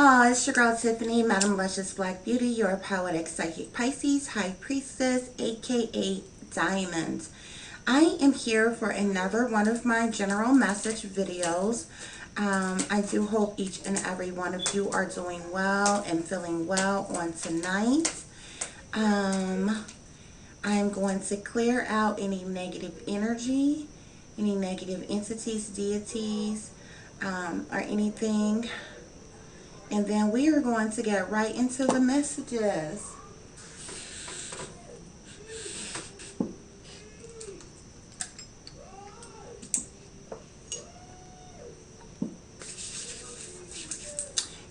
It's your girl Tiffany, Madam Luscious Black Beauty, your poetic psychic Pisces, High Priestess, aka Diamond. I am here for another one of my general message videos. I do hope each and every one of you are doing well and feeling well on tonight. I'm going to clear out any negative energy, any negative entities, deities, or anything. And then we are going to get right into the messages.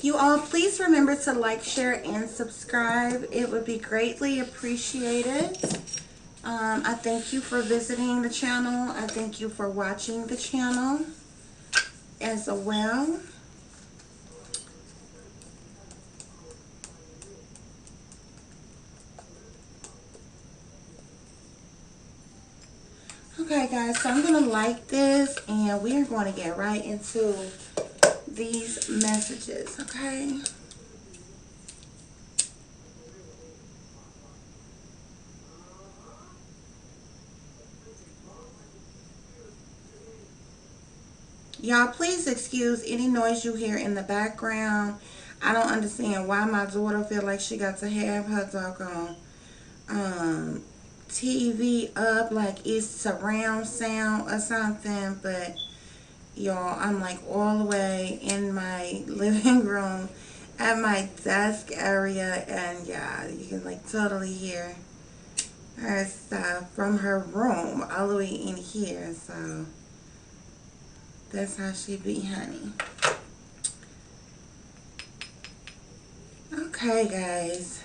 You all, please remember to like, share, and subscribe. It would be greatly appreciated. I thank you for visiting the channel. I thank you for watching the channel as well. Okay, guys, so I'm going to like this, and we are going to get right into these messages, okay? Y'all, please excuse any noise you hear in the background. I don't understand why my daughter feel like she got to have her doggone TV up like it's surround sound or something, but y'all, I'm like all the way in my living room at my desk area, and yeah, you can like totally hear her stuff from her room all the way in here. So that's how she be, honey. Okay, guys.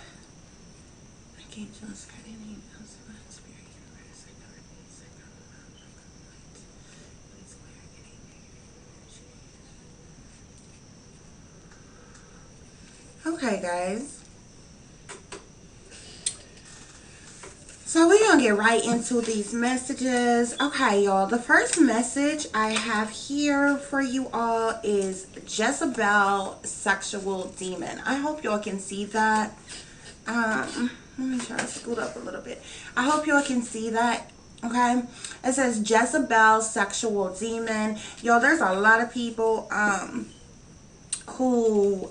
I can't just cut any else about the spirit universe. Okay, guys. So we're going to get right into these messages. Okay, y'all. The first message I have here for you all is Jezebel, sexual demon. I hope y'all can see that. Let me try to scoot up a little bit. I hope y'all can see that. Okay. It says Jezebel, sexual demon. Y'all, there's a lot of people who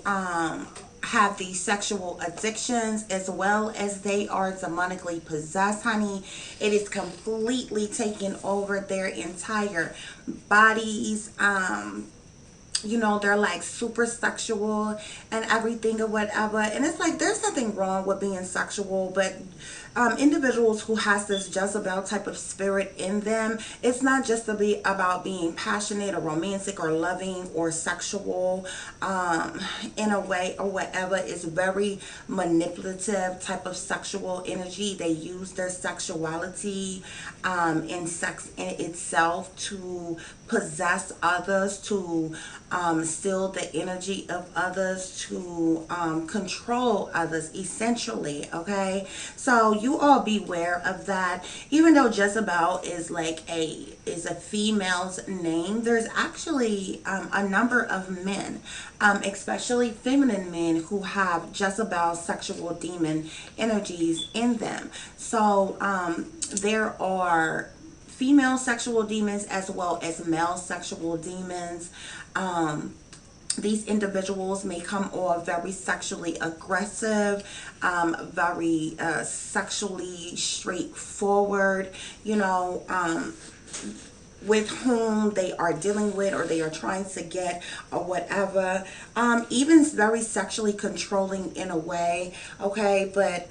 have these sexual addictions, as well as they are demonically possessed, honey. It is completely taking over their entire bodies. You know, they're like super sexual and everything or whatever. And it's like, there's nothing wrong with being sexual, but individuals who has this Jezebel type of spirit in them, it's not just to be about being passionate or romantic or loving or sexual in a way or whatever. It's very manipulative type of sexual energy. They use their sexuality and sex in itself to possess others, to steal the energy of others, to control others, essentially. Okay, so you all beware of that. Even though Jezebel is like a female's name, there's actually a number of men, especially feminine men, who have Jezebel sexual demon energies in them. So there are female sexual demons as well as male sexual demons. These individuals may come off very sexually aggressive, very sexually straightforward, you know, with whom they are dealing with or they are trying to get or whatever. Even very sexually controlling in a way, okay? But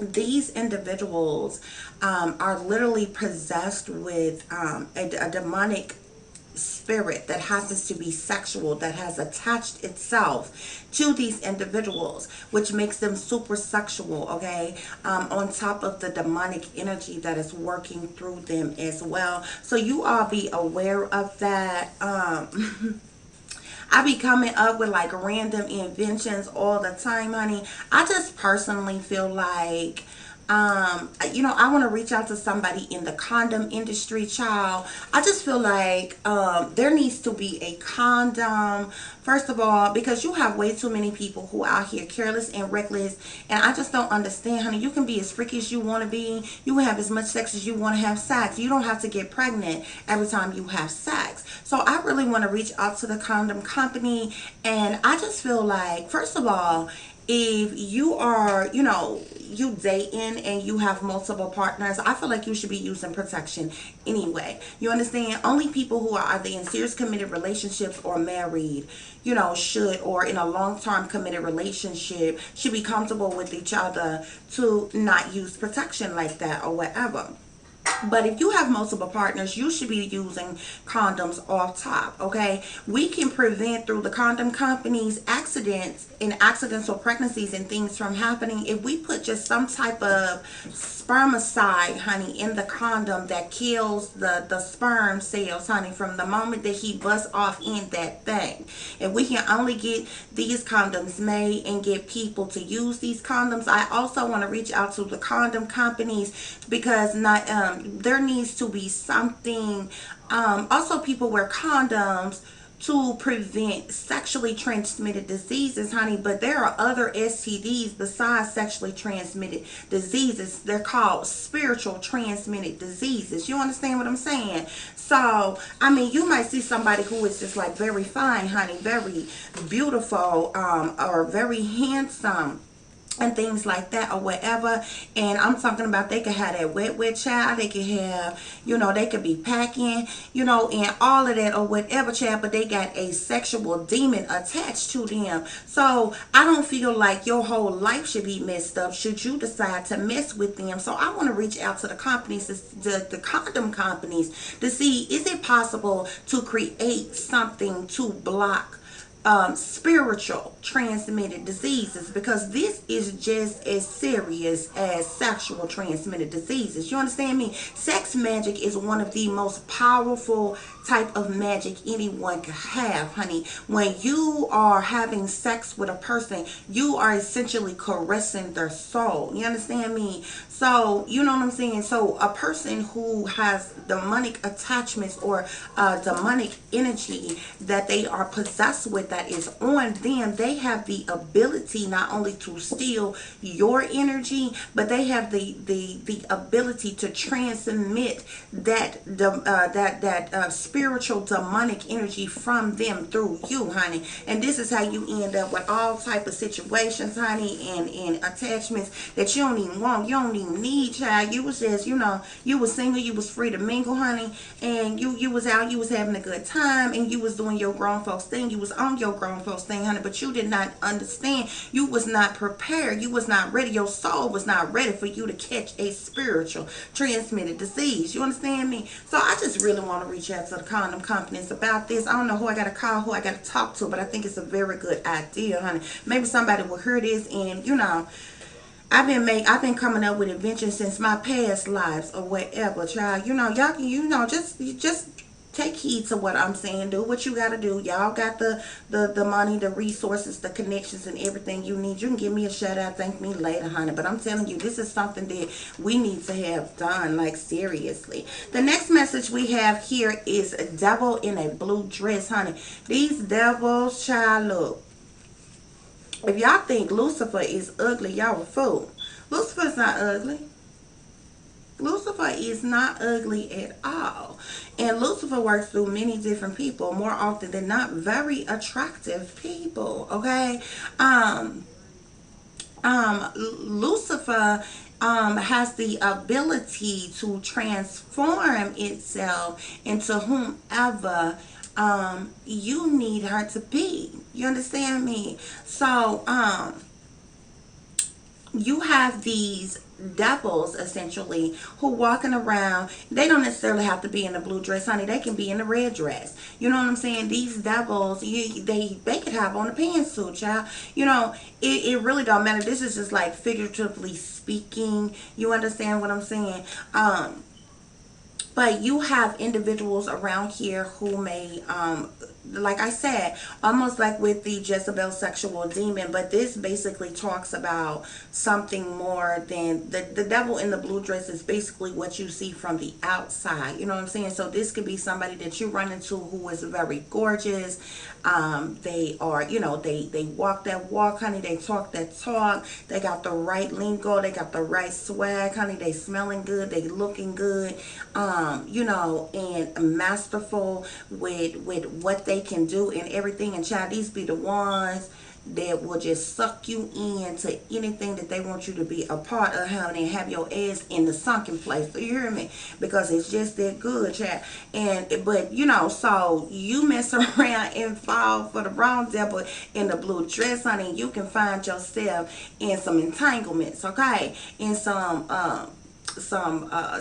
these individuals are literally possessed with a demonic spirit that happens to be sexual, that has attached itself to these individuals, which makes them super sexual, okay? On top of the demonic energy that is working through them as well. So you all be aware of that. I be coming up with like random inventions all the time, honey. I just personally feel like I want to reach out to somebody in the condom industry, child. I just feel like there needs to be a condom, first of all, because you have way too many people who are out here careless and reckless, and I just don't understand, honey. You can be as freaky as you want to be. You can have as much sex as you want to have sex. You don't have to get pregnant every time you have sex. So I really want to reach out to the condom company, and I just feel like, first of all, if you are, you dating and you have multiple partners, I feel like you should be using protection anyway. You understand? Only people who are either in serious committed relationships or married, should, or in a long-term committed relationship, should be comfortable with each other to not use protection like that or whatever. But if you have multiple partners, you should be using condoms off top, okay? We can prevent through the condom companies accidents and accidental pregnancies and things from happening if we put just some type of spermicide, honey, in the condom that kills the sperm cells, honey, from the moment that he busts off in that thing. If we can only get these condoms made and get people to use these condoms, I also want to reach out to the condom companies because there needs to be something. Also, people wear condoms to prevent sexually transmitted diseases, honey, but there are other STDs besides sexually transmitted diseases. They're called spiritual transmitted diseases. You understand what I'm saying? So, I mean, you might see somebody who is just like very fine, honey, very beautiful, or very handsome and things like that or whatever. And I'm talking about they could have that wet child, they could have, they could be packing, and all of that or whatever, child, but they got a sexual demon attached to them. So I don't feel like your whole life should be messed up should you decide to mess with them. So I want to reach out to the companies, the condom companies, to see, is it possible to create something to block spiritual transmitted diseases, because this is just as serious as sexual transmitted diseases. You understand me? Sex magic is one of the most powerful type of magic anyone can have, honey. When you are having sex with a person, you are essentially caressing their soul. You understand me? So, you know what I'm saying? So, a person who has demonic attachments or demonic energy that they are possessed with that is on them, they have the ability not only to steal your energy, but they have the ability to transmit that spiritual demonic energy from them through you, honey. And this is how you end up with all type of situations, honey, and attachments that you don't even want, you don't even need, child. You was just, you was single, you was free to mingle, honey, and you was out, you was having a good time, and you was doing your grown folks thing, you was on your grown folks thing, honey, but you did not understand, you was not prepared, you was not ready, your soul was not ready for you to catch a spiritual transmitted disease. You understand me? So I just really want to reach out to the condom companies about this. I don't know who I got to call, who I got to talk to, but I think it's a very good idea, honey. Maybe somebody will hear this, and I've been coming up with inventions since my past lives or whatever, child. Y'all can, just take heed to what I'm saying. Do what you gotta do. Y'all got the money, the resources, the connections, and everything you need. You can give me a shout out, thank me later, honey. But I'm telling you, this is something that we need to have done, like seriously. The next message we have here is a devil in a blue dress, honey. These devils, child, look. If y'all think Lucifer is ugly, y'all a fool. Lucifer's not ugly. Lucifer is not ugly at all. And Lucifer works through many different people, more often than not, very attractive people. Okay? Lucifer has the ability to transform itself into whomever you need her to be. You understand me? So, you have these devils essentially who walking around. They don't necessarily have to be in the blue dress, honey. They can be in the red dress. You know what I'm saying? These devils, they could have on a pantsuit, child. It really don't matter. This is just like figuratively speaking. You understand what I'm saying? But you have individuals around here who may like I said, almost like with the Jezebel sexual demon, but this basically talks about something more than the devil in the blue dress is basically what you see from the outside. You know what I'm saying? So this could be somebody that you run into who is very gorgeous. They are, they walk that walk, honey. They talk that talk. They got the right lingo. They got the right swag, honey. They smelling good. They looking good. And masterful with what they can do and everything. And child, these be the ones that will just suck you into anything that they want you to be a part of, honey, and have your ass in the sunken place. Do you hear me? Because it's just that good, child. So you mess around and fall for the wrong devil in the blue dress, honey. You can find yourself in some entanglements, okay? In some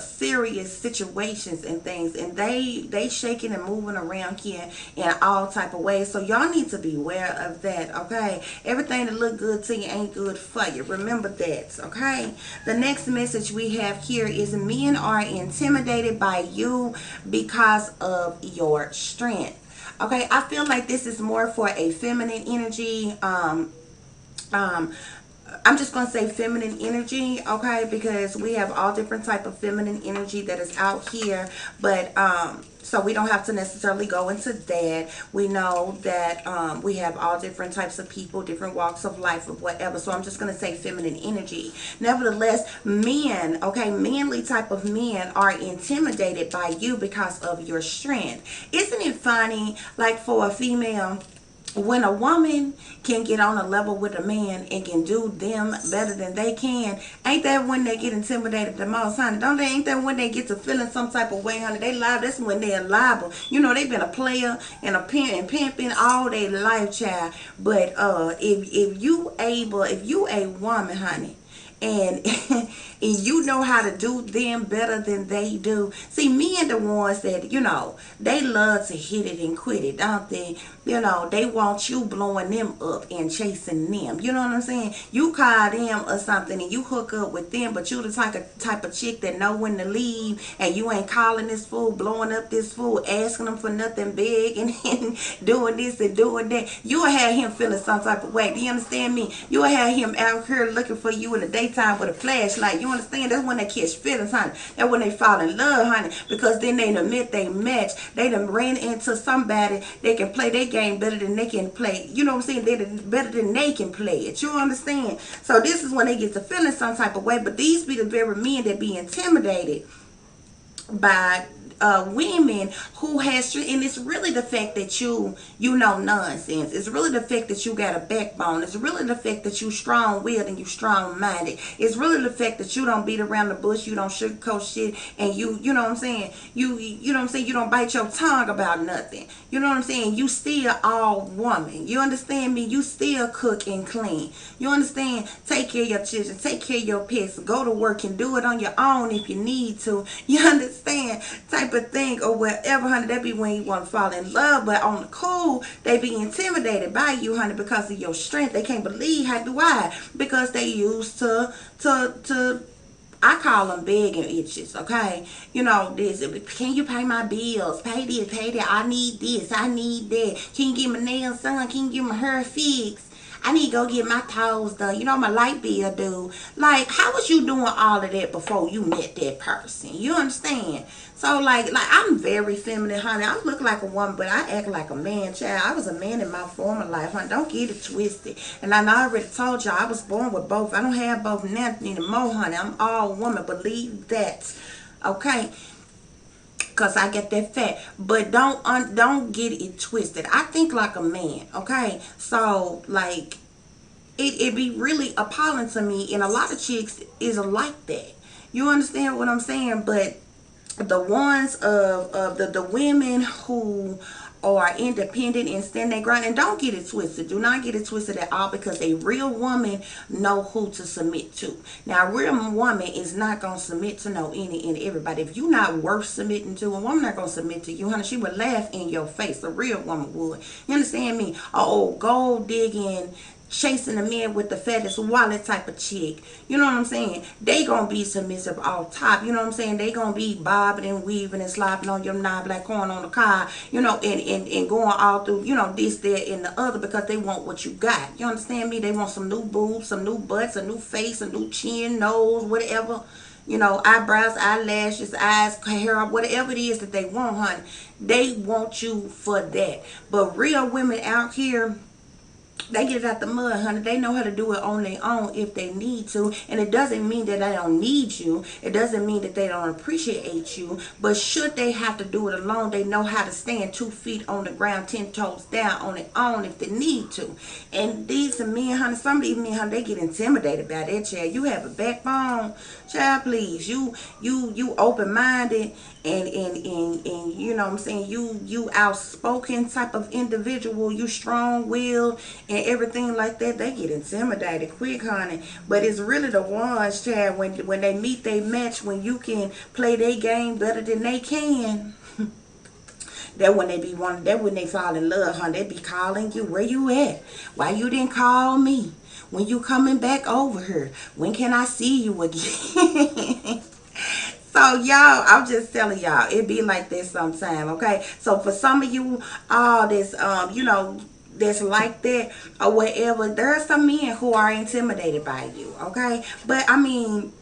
serious situations and things, and they shaking and moving around here in all type of ways. So y'all need to be aware of that, okay? Everything that look good to you ain't good for you. Remember that, okay? The next message we have here is men are intimidated by you because of your strength. Okay, I feel like this is more for a feminine energy. I'm just gonna say feminine energy, okay, because we have all different type of feminine energy that is out here, but so we don't have to necessarily go into that. We know that we have all different types of people, different walks of life, or whatever. So I'm just gonna say feminine energy. Nevertheless, men, okay, manly type of men are intimidated by you because of your strength. Isn't it funny, like for a female, when a woman can get on a level with a man and can do them better than they can, ain't that when they get intimidated the most, honey? Don't they? Ain't that when they get to feeling some type of way, honey? They liable. That's when they're liable. They've been a player and a pimp and pimping all their life, child. But if you a woman, honey, and and you know how to do them better than they do. See, men the ones that, they love to hit it and quit it, don't they? They want you blowing them up and chasing them. You know what I'm saying? You call them or something and you hook up with them, but you the type of chick that know when to leave, and you ain't calling this fool, blowing up this fool, asking them for nothing big, and doing this and doing that. You will have him feeling some type of way. Do you understand me? You will have him out here looking for you in the daytime with a flashlight. You understand? That's when they catch feelings, honey. That's when they fall in love, honey. Because then they admit they match. They done ran into somebody that can play their game better than they can play. You know what I'm saying? They're better than they can play it. You understand? So this is when they get to feeling some type of way. But these be the very men that be intimidated by women who has, and it's really the fact that you know nonsense. It's really the fact that you got a backbone. It's really the fact that you strong-willed and you strong-minded. It's really the fact that you don't beat around the bush, you don't sugarcoat shit, and you know what I'm saying, you know what I'm saying, you don't bite your tongue about nothing. You know what I'm saying? You still all woman. You understand me? You still cook and clean. You understand? Take care of your children, take care of your pets, go to work and do it on your own if you need to. You understand? Type of thing, or whatever, honey. That be when you want to fall in love. But on the cool, they be intimidated by you, honey, because of your strength. They can't believe how do I, because they used to I call them begging itches, okay? This, can you pay my bills? Pay this, pay that. I need this, I need that. Can you get my nails done? Can you get my hair fixed? I need to go get my toes done. My light bill due. Like, how was you doing all of that before you met that person? You understand? So, like I'm very feminine, honey. I look like a woman, but I act like a man, child. I was a man in my former life, honey. Don't get it twisted. And I already told y'all I was born with both. I don't have both now anymore, honey. I'm all woman. Believe that, okay? Because I get that fat. But don't get it twisted. I think like a man, okay? So, like, it be really appalling to me, and a lot of chicks is like that. You understand what I'm saying? But the ones of the women who are independent and stand their ground, and don't get it twisted. Do not get it twisted at all, because a real woman know who to submit to. Now, a real woman is not going to submit to any and everybody. If you're not worth submitting to, a woman not going to submit to you, honey. She would laugh in your face. A real woman would. You understand me? Oh, gold digging, chasing the men with the fattest wallet type of chick. You know what I'm saying? They gonna be submissive off top. You know what I'm saying? They gonna be bobbing and weaving and slopping on your non-black corn on the car, you know, and going all through, you know, this, that, and the other because they want what you got. You understand me? They want some new boobs, some new butts, a new face, a new chin, nose, whatever. You know, eyebrows, eyelashes, eyes, hair, whatever it is that they want, honey. They want you for that. But real women out here, they get it out the mud, honey. They know how to do it on their own if they need to. And it doesn't mean that they don't need you. It doesn't mean that they don't appreciate you. But should they have to do it alone, they know how to stand 2 feet on the ground, 10 toes down on their own if they need to. And these men, honey, some of these men, honey, they get intimidated by that, child. You have a backbone, child, please. You open-minded and you know what I'm saying, you outspoken type of individual, you strong-willed and everything like that. They get intimidated quick, honey. But it's really the ones, child, when they meet they match, when you can play their game better than they can. That when they be wanting, that when they fall in love, honey, they be calling you, where you at? Why you didn't call me? When you coming back over here? When can I see you again? So y'all, I'm just telling y'all, it be like this sometime, okay? So for some of you, all this, you know, that's like that or whatever, there are some men who are intimidated by you, okay? But I mean,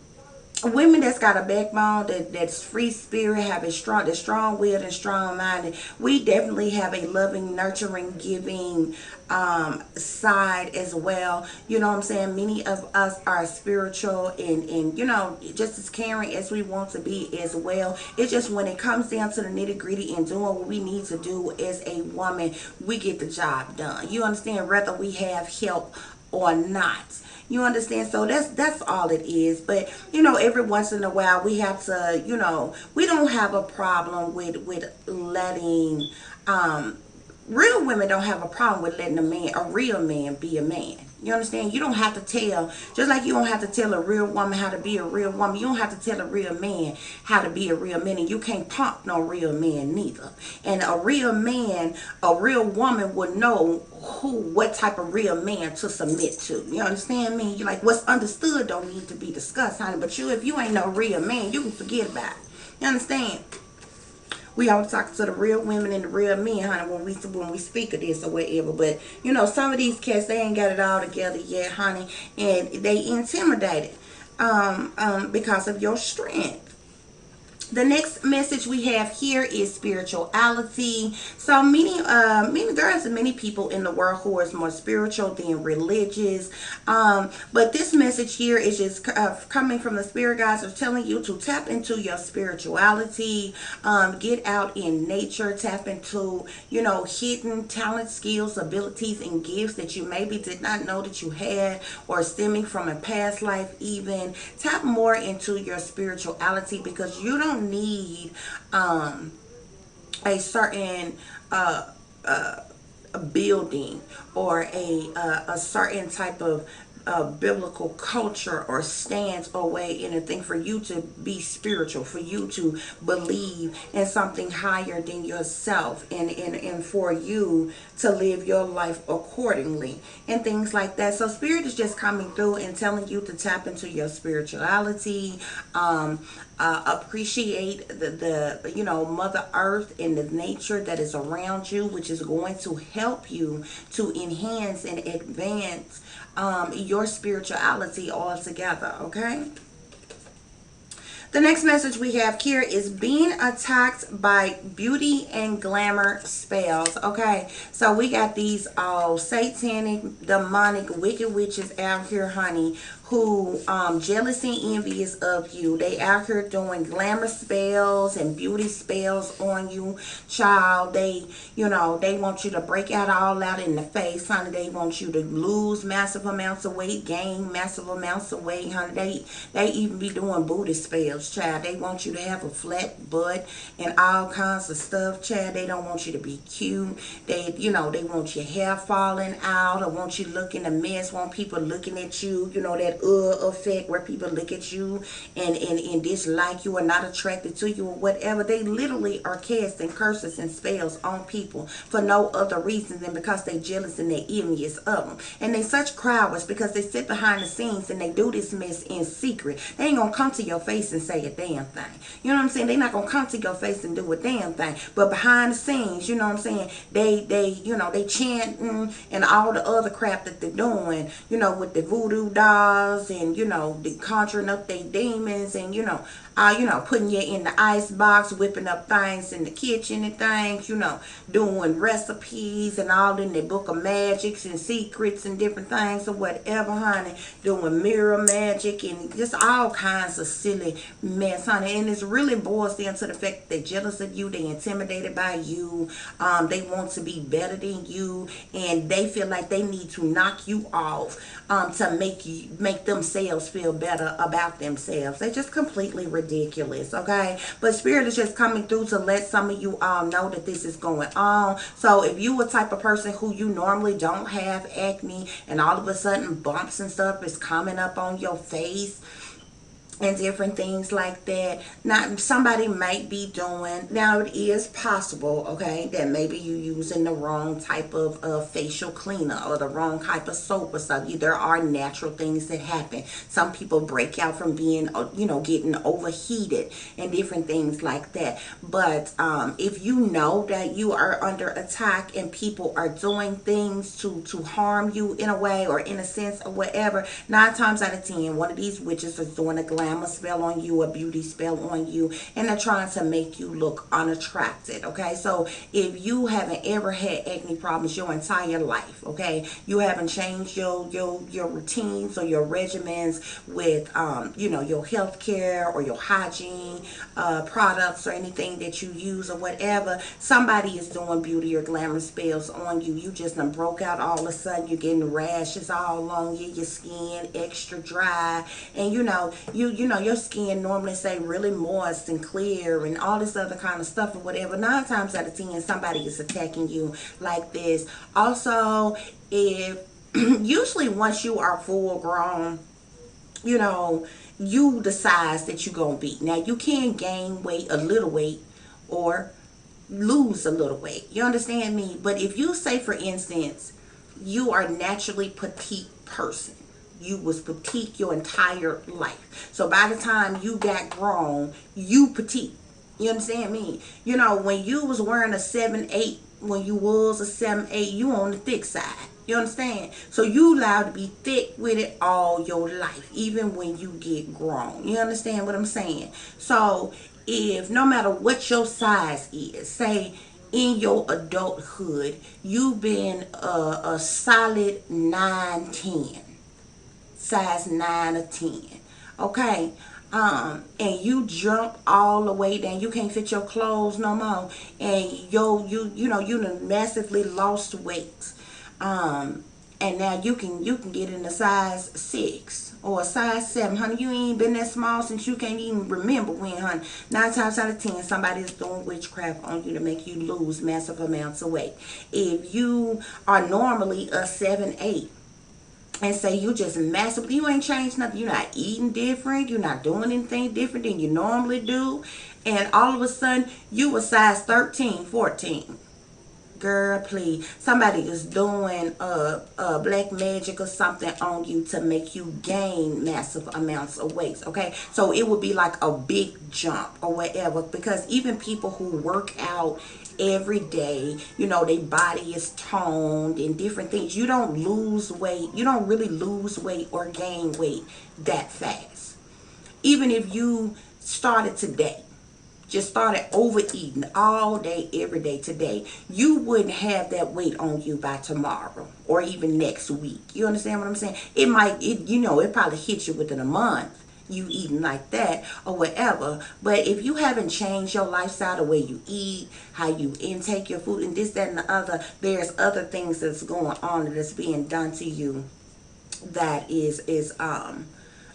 women that's got a backbone, that's free spirit, have a strong, that's strong willed and strong minded, we definitely have a loving, nurturing, giving side as well. You know what I'm saying? Many of us are spiritual and you know, just as caring as we want to be as well. It's just when it comes down to the nitty gritty and doing what we need to do as a woman, we get the job done. You understand? Whether we have help or not. You understand? So that's all it is. But you know, every once in a while we have to, you know, we don't have a problem with letting real women don't have a problem with letting a real man be a man. You understand? You don't have to tell, just like you don't have to tell a real woman how to be a real woman, you don't have to tell a real man how to be a real man, and you can't pump no real man neither. And a real man, a real woman would know what type of real man to submit to. You understand me? You like, what's understood don't need to be discussed, honey. But if you ain't no real man, you can forget about it. You understand? We always talk to the real women and the real men, honey, when we speak of this or whatever. But you know, some of these cats, they ain't got it all together yet, honey, and they intimidated because of your strength. The next message we have here is spirituality. So there's many people in the world who is more spiritual than religious. But this message here is just coming from the spirit guides of telling you to tap into your spirituality, get out in nature, tap into, you know, hidden talent, skills, abilities, and gifts that you maybe did not know that you had, or stemming from a past life even. Tap more into your spirituality because you don't need a certain a building or a certain type of biblical culture or stance or way anything for you to be spiritual, for you to believe in something higher than yourself, and for you to live your life accordingly and things like that. So spirit is just coming through and telling you to tap into your spirituality, appreciate the you know, Mother Earth and the nature that is around you, which is going to help you to enhance and advance your spirituality altogether. Okay. The next message we have here is being attacked by beauty and glamour spells. Okay, so we got these all satanic, demonic, wicked witches out here, honey, who jealous and envious of you. They out here doing glamour spells and beauty spells on you, child. They, you know, they want you to break out all out in the face, honey. They want you to lose massive amounts of weight, gain massive amounts of weight, honey. They even be doing booty spells, child. They want you to have a flat butt and all kinds of stuff, child. They don't want you to be cute. They, you know, they want your hair falling out, or want you looking a mess, want people looking at you, you know, that that effect where people look at you and dislike you or not attracted to you or whatever. They literally are casting curses and spells on people for no other reason than because they jealous and they envious of them. And they such cowards because they sit behind the scenes and they do this mess in secret. They ain't gonna come to your face and say a damn thing. You know what I'm saying? They not gonna come to your face and do a damn thing. But behind the scenes, you know what I'm saying, they chanting and all the other crap that they're doing, with the voodoo dolls and, the conjuring up their demons and, putting you in the ice box, whipping up things in the kitchen and things, doing recipes and all in the book of magics and secrets and different things or whatever, honey, doing mirror magic and just all kinds of silly mess, honey. And it really boils down to the fact that they're jealous of you, they're intimidated by you, they want to be better than you, and they feel like they need to knock you off to make themselves feel better about themselves. They're just completely ridiculous, okay? But Spirit is just coming through to let some of you all know that this is going on. So if you a type of person who you normally don't have acne and all of a sudden bumps and stuff is coming up on your face and different things like that, now somebody might be doing, now it is possible, okay, that maybe you using the wrong type of facial cleaner or the wrong type of soap or something. There are natural things that happen. Some people break out from being, getting overheated and different things like that. But if you know that you are under attack and people are doing things to harm you in a way or in a sense or whatever, 9 times out of 10 one of these witches is doing a glamour spell on you, a beauty spell on you, and they're trying to make you look unattractive, okay? So if you haven't ever had acne problems your entire life, okay, you haven't changed your routines or your regimens with your health care or your hygiene products or anything that you use or whatever, somebody is doing beauty or glamour spells on you. You just done broke out all of a sudden, you're getting rashes all on you, your skin extra dry, and your skin normally say really moist and clear and all this other kind of stuff or whatever. 9 times out of 10 somebody is attacking you like this. Also, if usually once you are full grown, you the size that you're gonna be. Now you can gain weight, a little weight, or lose a little weight, you understand me? But if you say, for instance, you are naturally petite person, you was petite your entire life, so by the time you got grown, you petite, you understand me? When you was wearing a 7'8", when you was a 7'8", you on the thick side, you understand? So you allowed to be thick with it all your life, even when you get grown, you understand what I'm saying? So if no matter what your size is, say in your adulthood you've been a solid 9'10", size 9 or 10, okay, and you jump all the way down, you can't fit your clothes no more, and you done massively lost weight, and now you can get in a size 6 or a size 7, honey. You ain't been that small since you can't even remember when, honey. 9 times out of 10 somebody is doing witchcraft on you to make you lose massive amounts of weight. If you are normally a 7'8", and say you just massively, you ain't changed nothing, you're not eating different, you're not doing anything different than you normally do, and all of a sudden you a size 13, 14, girl, please, somebody is doing black magic or something on you to make you gain massive amounts of weight, okay? So it would be like a big jump or whatever, because even people who work out every day, their body is toned and different things, you don't lose weight, you don't really lose weight or gain weight that fast. Even if you started today, just started overeating all day, every day today, you wouldn't have that weight on you by tomorrow or even next week. You understand what I'm saying? It probably hit you within a month, you eating like that or whatever. But if you haven't changed your lifestyle, the way you eat, how you intake your food, and this, that, and the other, there's other things that's going on that's being done to you that is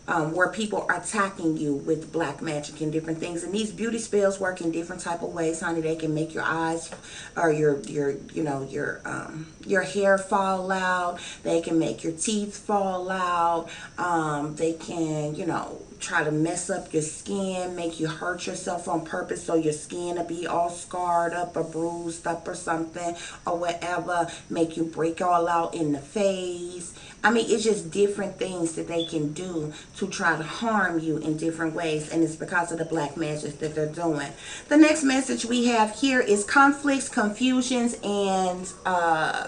where people are attacking you with black magic and different things. And these beauty spells work in different type of ways, honey. They can make your eyes or your hair fall out. They can make your teeth fall out. They can, try to mess up your skin, make you hurt yourself on purpose so your skin will be all scarred up or bruised up or something or whatever, make you break all out in the face. I mean, it's just different things that they can do to try to harm you in different ways, and it's because of the black magic that they're doing. The next message we have here is conflicts, confusions, and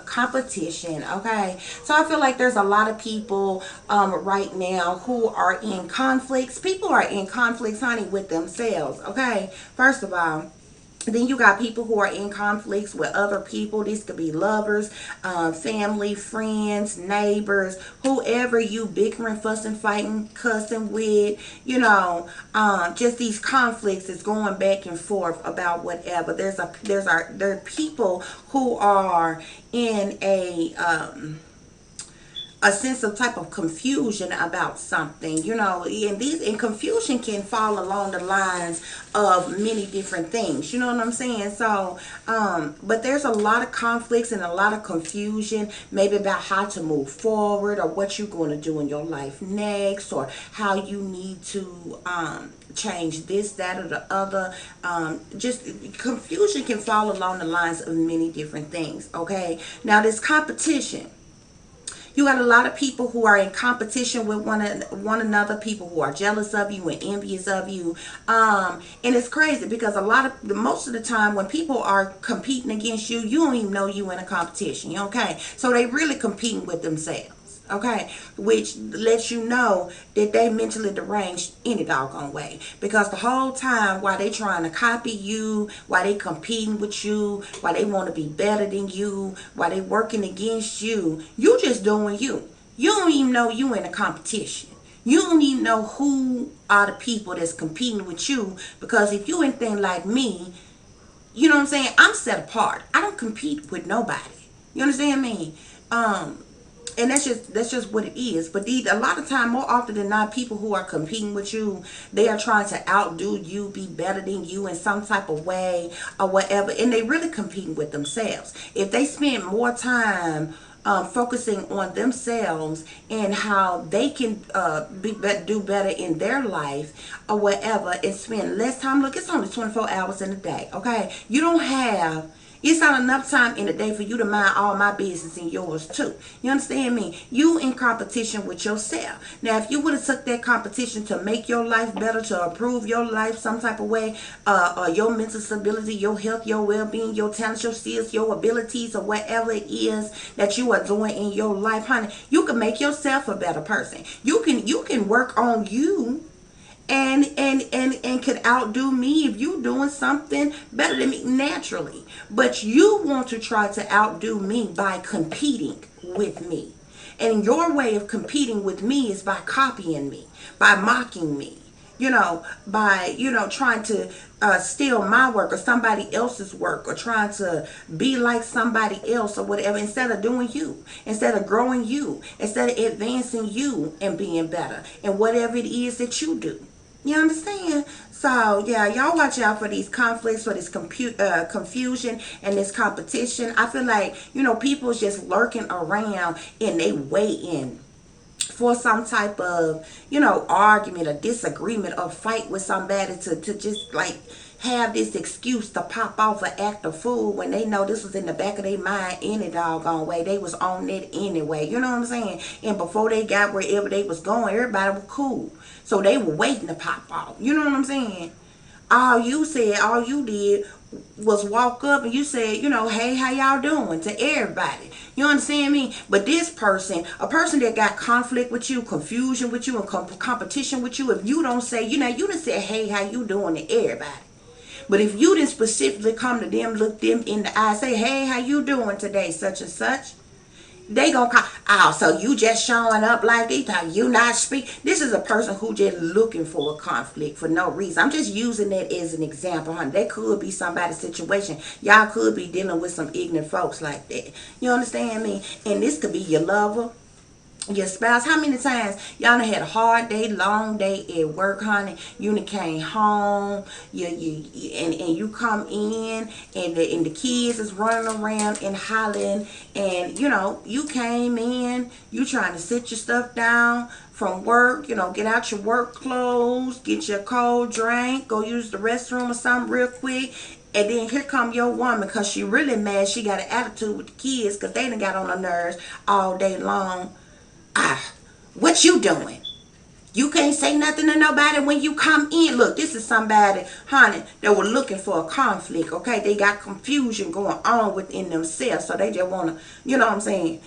competition. Okay, so I feel like there's a lot of people right now who are in conflicts. People are in conflicts, honey, with themselves. Okay, first of all, then you got people who are in conflicts with other people. These could be lovers, family, friends, neighbors, whoever you bickering, fussing, fighting, cussing with. Just these conflicts is going back and forth about whatever. There are people who are in a sense of type of confusion about something, and confusion can fall along the lines of many different things, you know what I'm saying? So but there's a lot of conflicts and a lot of confusion, maybe about how to move forward or what you're going to do in your life next, or how you need to change this, that, or the other. Just confusion can fall along the lines of many different things. Okay, now this competition, you got a lot of people who are in competition with one another, people who are jealous of you and envious of you. And it's crazy because most of the time when people are competing against you, you don't even know you in a competition. Okay, so they really competing with themselves. Okay, which lets you know that they mentally deranged any doggone way, because the whole time while they trying to copy you, while they competing with you, while they want to be better than you, while they working against you, you just doing you. You don't even know you in a competition. You don't even know who are the people that's competing with you, because if you anything like me, you know what I'm saying, I'm set apart. I don't compete with nobody. You understand me? And that's just what it is. But a lot of time, more often than not, people who are competing with you, they are trying to outdo you, be better than you in some type of way or whatever, and they really competing with themselves. If they spend more time focusing on themselves and how they can do better in their life or whatever, and spend less time. Look, it's only 24 hours in a day. Okay, it's not enough time in a day for you to mind all my business and yours too. You understand me? You in competition with yourself. Now, if you would have took that competition to make your life better, to improve your life some type of way, your mental stability, your health, your well-being, your talents, your skills, your abilities, or whatever it is that you are doing in your life, honey, you can make yourself a better person. You can work on you and could outdo me if you doing something better than me naturally. But you want to try to outdo me by competing with me. And your way of competing with me is by copying me, by mocking me, by, trying to steal my work or somebody else's work, or trying to be like somebody else or whatever, instead of doing you, instead of growing you, instead of advancing you and being better in whatever it is that you do. You understand? So, yeah, y'all watch out for these conflicts, for this confusion and this competition. I feel like, people's just lurking around and they waiting for some type of, argument or disagreement or fight with somebody to just like have this excuse to pop off or act a fool, when they know this was in the back of their mind any doggone way. They was on it anyway. You know what I'm saying? And before they got wherever they was going, everybody was cool. So they were waiting to pop off. You know what I'm saying? All you did was walk up and you said, hey, how y'all doing, to everybody. You understand me? But this person, a person that got conflict with you, confusion with you, and competition with you, if you don't say, you done said, hey, how you doing, to everybody. But if you didn't specifically come to them, look them in the eye, say, hey, how you doing today, such and such, they gonna call, oh, so you just showing up like this, you not speak. This is a person who just looking for a conflict for no reason. I'm just using that as an example, honey. That could be somebody's situation. Y'all could be dealing with some ignorant folks like that. You understand me? And this could be your lover. Your spouse, how many times y'all done had a hard day, long day at work, honey? You done came home, and you come in, and the kids is running around and hollering, and you came in, you trying to sit your stuff down from work, get out your work clothes, get your cold drink, go use the restroom or something real quick. And then here come your woman, because she really mad. She got an attitude with the kids because they done got on her nerves all day long. What you doing? You can't say nothing to nobody when you come in. Look, this is somebody, honey, that were looking for a conflict, okay? They got confusion going on within themselves, so they just want to, you know what I'm saying?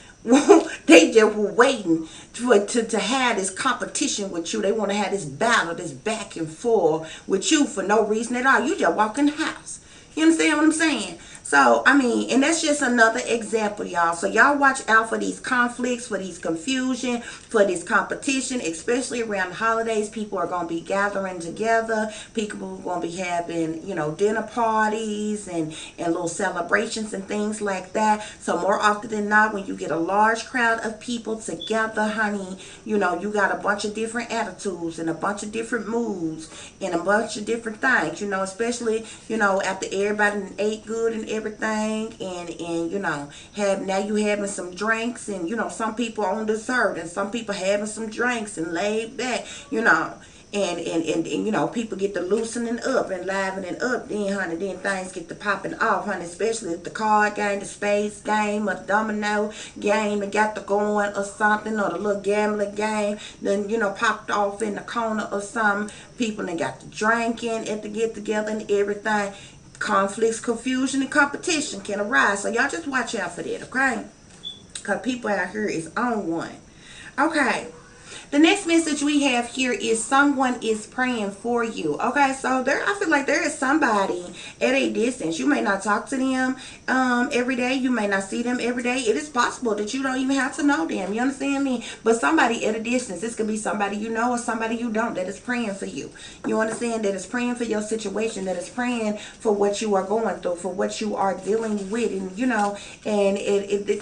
They just were waiting to have this competition with you. They want to have this battle, this back and forth with you for no reason at all. You just walk in the house. You understand what I'm saying? So, I mean, and that's just another example, y'all. So, y'all watch out for these conflicts, for these confusion, for this competition, especially around the holidays. People are going to be gathering together. People are going to be having, dinner parties and little celebrations and things like that. So, more often than not, when you get a large crowd of people together, honey, you got a bunch of different attitudes and a bunch of different moods and a bunch of different things, especially, after everybody ate good and everything, and have now you having some drinks, and some people on dessert, and some people having some drinks and laid back, and people get to loosening up and livening up, then honey, then things get to popping off, honey, especially if the card game, the spades game, or the domino game that got to going or something, or the little gambling game then popped off in the corner or something. People then got to drinking at the get together and everything. Conflicts, confusion, and competition can arise. So y'all just watch out for that, okay? Because people out here is on one. Okay. The next message we have here is someone is praying for you. Okay, so I feel like there is somebody at a distance. You may not talk to them every day. You may not see them every day. It is possible that you don't even have to know them. You understand me? But somebody at a distance. This could be somebody you know or somebody you don't that is praying for you. You understand? That is praying for your situation. That is praying for what you are going through, for what you are dealing with, and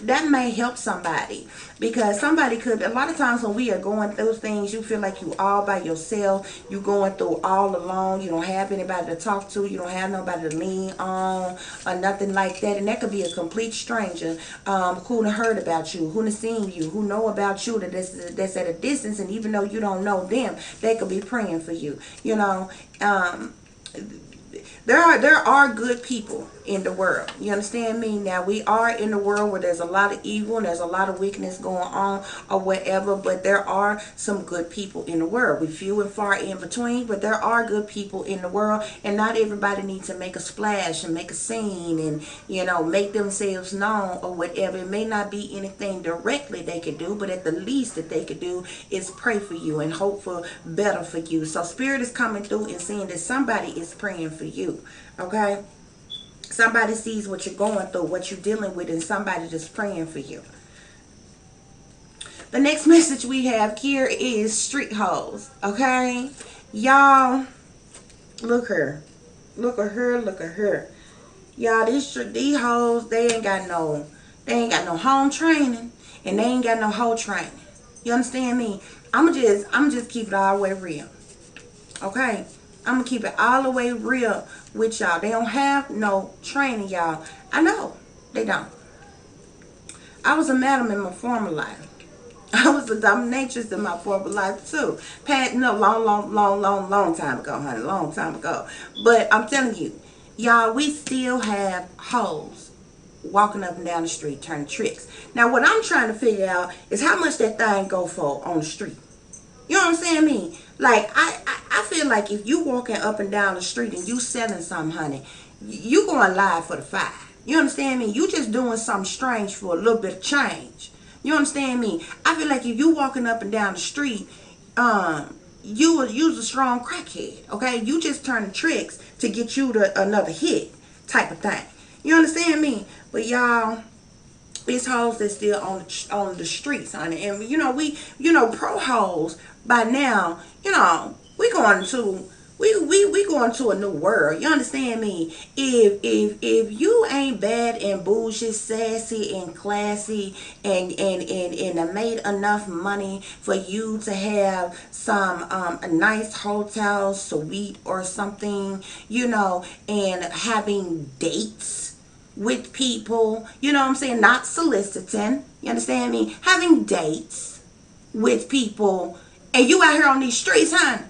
that may help somebody, because somebody could. A lot of times when we are going those things, you feel like you all by yourself. You going through all alone. You don't have anybody to talk to. You don't have nobody to lean on or nothing like that. And that could be a complete stranger who heard about you, who seen you, who know about you, that's at a distance. And even though you don't know them, they could be praying for you. There are good people in the world. You understand me? Now, we are in a world where there's a lot of evil and there's a lot of wickedness going on or whatever, but there are some good people in the world. We few and far in between, but there are good people in the world, and not everybody needs to make a splash and make a scene and make themselves known or whatever. It may not be anything directly they could do, but at the least that they could do is pray for you and hope for better for you. So Spirit is coming through and saying that somebody is praying for you. Okay? Somebody sees what you're going through, what you're dealing with, and somebody just praying for you. The next message we have here is street hoes. Okay? Y'all, look her. Look at her, look at her. Y'all, these hoes, they ain't got no home training, and they ain't got no hoe training. You understand me? I'm just keep it all the way real. Okay? I'm going to keep it all the way real with y'all. They don't have no training, y'all. I know. They don't. I was a madam in my former life. I was a dominatrix in my former life, too. Long time ago, honey. Long time ago. But I'm telling you, y'all, we still have hoes walking up and down the street turning tricks. Now, what I'm trying to figure out is how much that thing go for on the street. You understand me? Like, I feel like if you walking up and down the street and you selling something, honey, you going live for the five. You understand me? You just doing something strange for a little bit of change. You understand me? I feel like if you walking up and down the street, you will use a strong crackhead. Okay? You just turning tricks to get you to another hit type of thing. You understand me? But y'all, it's hoes that's still on the streets, honey. And we pro hoes by now, we we going to a new world. You understand me? If you ain't bad and bullshit, sassy and classy, and made enough money for you to have some a nice hotel suite or something, and having dates with people, you know what I'm saying? Not soliciting. You understand me? Having dates with people, and you out here on these streets, honey.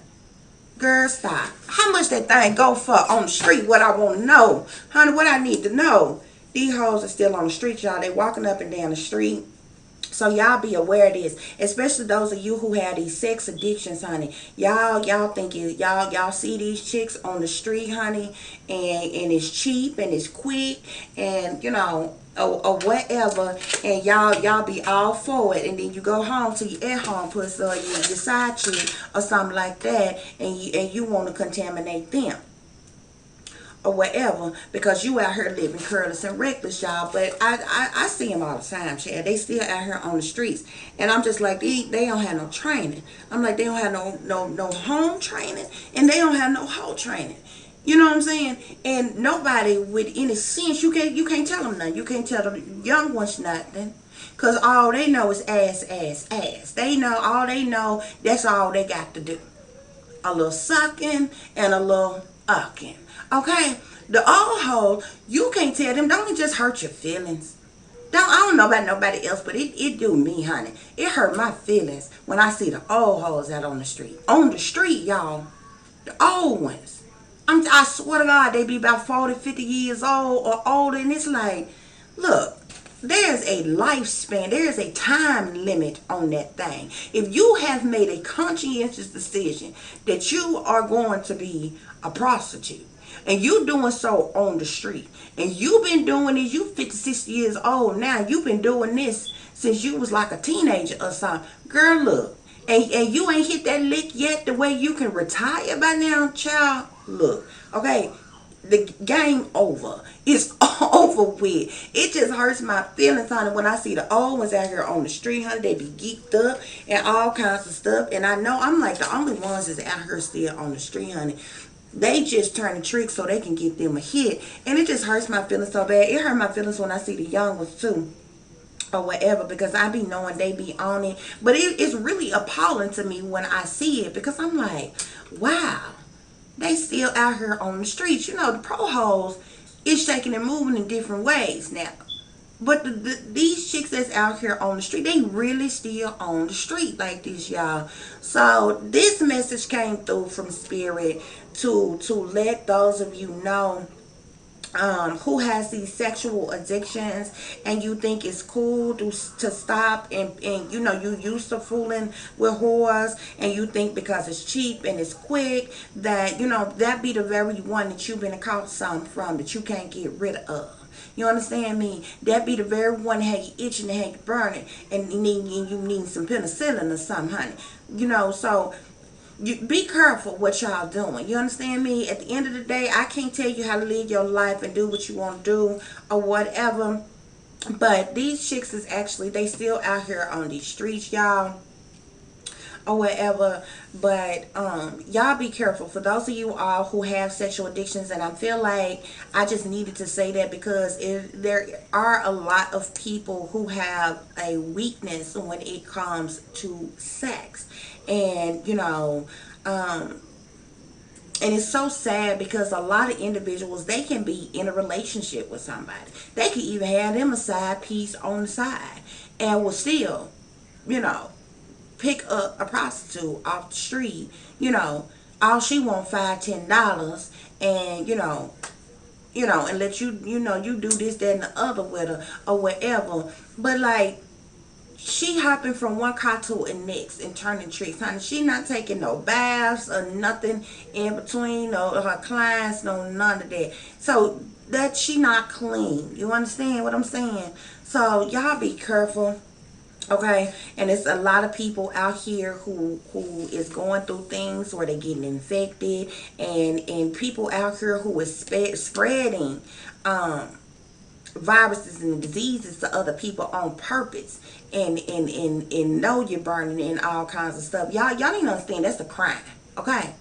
Girl, stop. How much that thing go for on the street? What I want to know. Honey, what I need to know. These hoes are still on the street, y'all. They walking up and down the street. So y'all be aware of this, especially those of you who have these sex addictions, honey. Y'all think y'all see these chicks on the street, honey, and it's cheap and it's quick, and or whatever, and y'all be all for it, and then you go home to your at home pussy or your side chick or something like that, and you want to contaminate them or whatever, because you out here living careless and reckless, y'all. But I see them all the time, Chad. They still out here on the streets, and I'm just like, they don't have no training. I'm like, they don't have no home training, and they don't have no hoe training. You know what I'm saying? And nobody with any sense, you can't tell them nothing. You can't tell the young ones nothing. Cause all they know is ass, ass, ass. All they know, that's all they got to do. A little sucking and a little ucking. Okay? The old hoe, you can't tell them, don't it just hurt your feelings? I don't know about nobody else, but it do me, honey. It hurt my feelings when I see the old hoes out on the street. On the street, y'all. The old ones. I swear to God, they be about 40, 50 years old or older, and it's like, look, there's a lifespan, there's a time limit on that thing. If you have made a conscientious decision that you are going to be a prostitute, and you doing so on the street, and you've been doing this, you 56 years old now, you've been doing this since you was like a teenager or something, girl, look, and you ain't hit that lick yet the way you can retire by now, child. Look, okay, the game over. It's over with. It just hurts my feelings, honey, when I see the old ones out here on the street, honey. They be geeked up and all kinds of stuff. And I know I'm like the only ones that's out here still on the street, honey. They just turn the trick so they can get them a hit. And it just hurts my feelings so bad. It hurt my feelings when I see the young ones too, or whatever, because I be knowing they be on it. But it's really appalling to me when I see it, because I'm like, wow, they still out here on the streets. The pro hoes is shaking and moving in different ways now. But these chicks that's out here on the street, they really still on the street like this, y'all. So this message came through from Spirit to let those of you know who has these sexual addictions, and you think it's cool to stop, and you used to fooling with whores, and you think because it's cheap and it's quick that that be the very one that you've been caught some from that you can't get rid of. You understand me? That be the very one that had you itching and had you burning, and you need some penicillin or something, honey. So you be careful what y'all doing. You understand me? At the end of the day, I can't tell you how to live your life and do what you want to do or whatever. But these chicks is actually, they still out here on these streets, y'all, or whatever. But y'all be careful. For those of you all who have sexual addictions, and I feel like I just needed to say that because there are a lot of people who have a weakness when it comes to sex. And and it's so sad because a lot of individuals, they can be in a relationship with somebody, they can even have them a side piece on the side, and will still pick up a prostitute off the street. All she want $5-10, and and let you you do this, that, and the other with her or whatever. But like, she hopping from one car to the next and turning tricks, honey. She not taking no baths or nothing in between, no her clients, no none of that. So that she not clean. You understand what I'm saying? So y'all be careful. Okay, and it's a lot of people out here who is going through things where they're getting infected, and people out here who is spreading viruses and diseases to other people on purpose, and know you're burning and all kinds of stuff. Y'all need to understand that's a crime. Okay,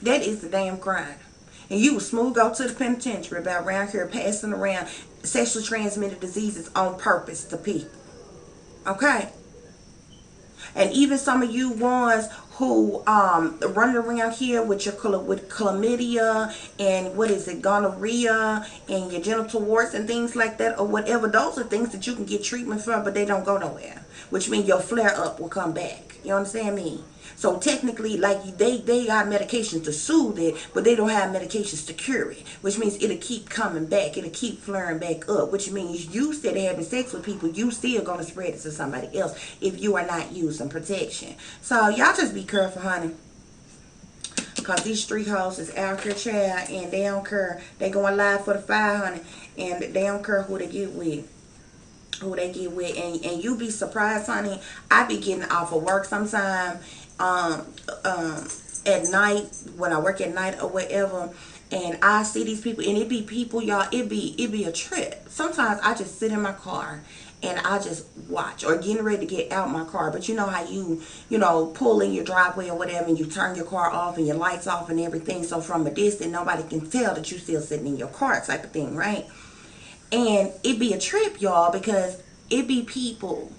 That is the damn crime. And you will smooth go to the penitentiary by around here passing around sexually transmitted diseases on purpose to people. Okay? And even some of you ones who running around here with your with chlamydia and what is it, gonorrhea and your genital warts and things like that or whatever, those are things that you can get treatment for, but they don't go nowhere, which means your flare up will come back. You understand me? So technically, like they got medications to soothe it, but they don't have medications to cure it, which means it'll keep coming back. It'll keep flaring back up, which means you still having sex with people, you still gonna spread it to somebody else if you are not using protection. So y'all just be careful, honey. Because these street hoes is out here, child, and they don't care. They going live for the 500, and they don't care who they get with. And you be surprised, honey. I be getting off of work sometime at night when I work at night or whatever, and I see these people, and it be people, y'all, it be a trip. Sometimes I just sit in my car and I just watch, or getting ready to get out my car. But you know how you pull in your driveway or whatever, and you turn your car off and your lights off and everything, so from a distance nobody can tell that you still sitting in your car, type of thing, right? And it be a trip, y'all, because it be people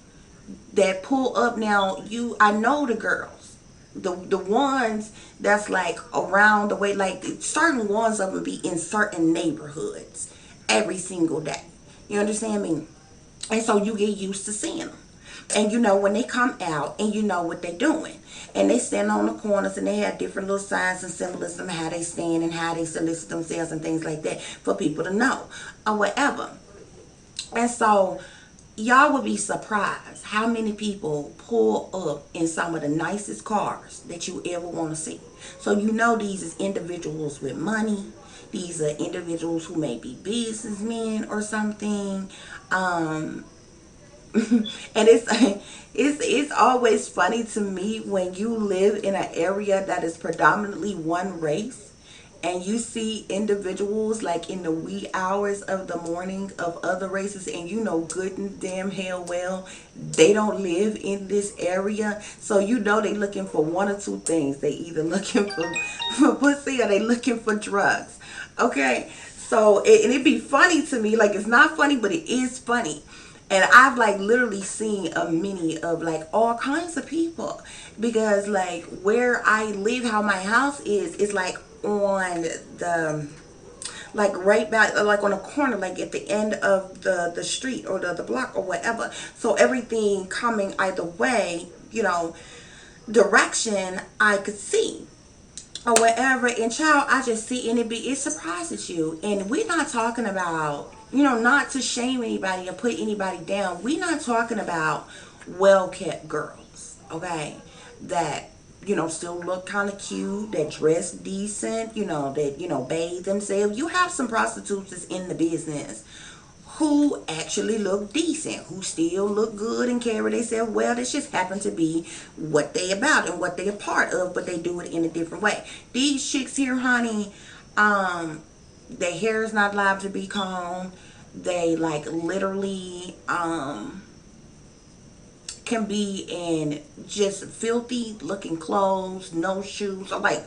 that pull up. Now, I know the girls, the ones that's like around the way, like certain ones of them be in certain neighborhoods every single day. You understand me? And so you get used to seeing them. And you know when they come out, and you know what they're doing. And they stand on the corners, and they have different little signs and symbolism, how they stand and how they solicit themselves and things like that for people to know or whatever. And so y'all would be surprised how many people pull up in some of the nicest cars that you ever want to see. So you know these is individuals with money. These are individuals who may be businessmen or something. And it's always funny to me when you live in an area that is predominantly one race, and you see individuals like in the wee hours of the morning of other races, and you know good and damn hell well they don't live in this area. So you know they looking for one or two things. They either looking for pussy, or they looking for drugs. Okay, so and it'd be funny to me. Like, it's not funny, but it is funny. And I've like literally seen a many of like all kinds of people, because like where I live, how my house is like on the, like right back, like on a corner, like at the end of the street or the block or whatever. So everything coming either way, direction I could see or whatever. And child, I just see, and it surprises you. And we're not talking about, not to shame anybody or put anybody down. We're not talking about well-kept girls, okay, that still look kind of cute, that dress decent, that bathe themselves. You have some prostitutes that's in the business who actually look decent, who still look good and carry themselves well. This just happen to be what they about and what they a part of, but they do it in a different way. These chicks here, honey, their hair is not allowed to be combed. They like literally can be in just filthy looking clothes, no shoes, or like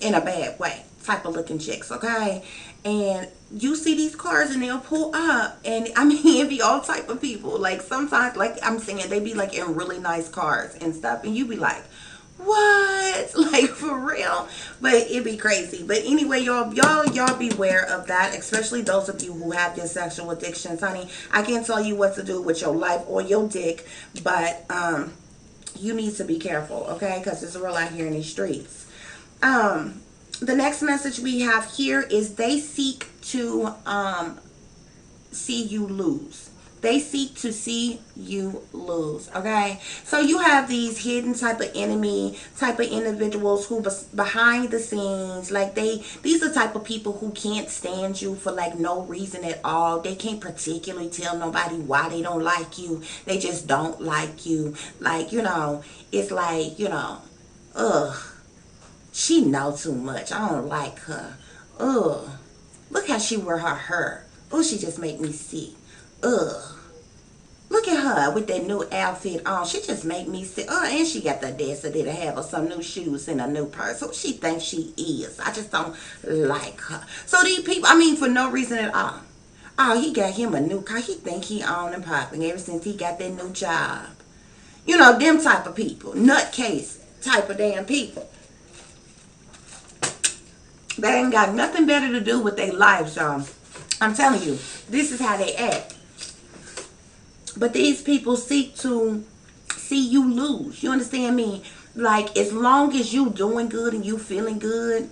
in a bad way type of looking chicks, okay? And you see these cars and they'll pull up, and I mean it be all type of people. Like sometimes, like I'm saying, they be like in really nice cars and stuff, and you be like, what? Like for real? But it be crazy. But anyway, y'all beware of that, especially those of you who have your sexual addictions, honey. I can't tell you what to do with your life or your dick, but you need to be careful, okay? Because it's real out here in these streets. The next message we have here is they seek to see you lose. They seek to see you lose, okay? So you have these hidden type of enemy, type of individuals who behind the scenes, like these are type of people who can't stand you for like no reason at all. They can't particularly tell nobody why they don't like you. They just don't like you. Like, it's like, ugh, she know too much. I don't like her. Ugh, look how she wear her hair. Oh, she just make me sick. Ugh. Look at her with that new outfit on. She just make me sick. Oh, and she got the audacity to have her some new shoes and a new purse. Who she thinks she is? I just don't like her. So these people, I mean, for no reason at all. Oh, he got him a new car. He think he on and popping ever since he got that new job. You know, them type of people. Nutcase type of damn people. They ain't got nothing better to do with their lives, y'all. I'm telling you, this is how they act. But these people seek to see you lose. You understand me? Like, as long as you doing good and you feeling good,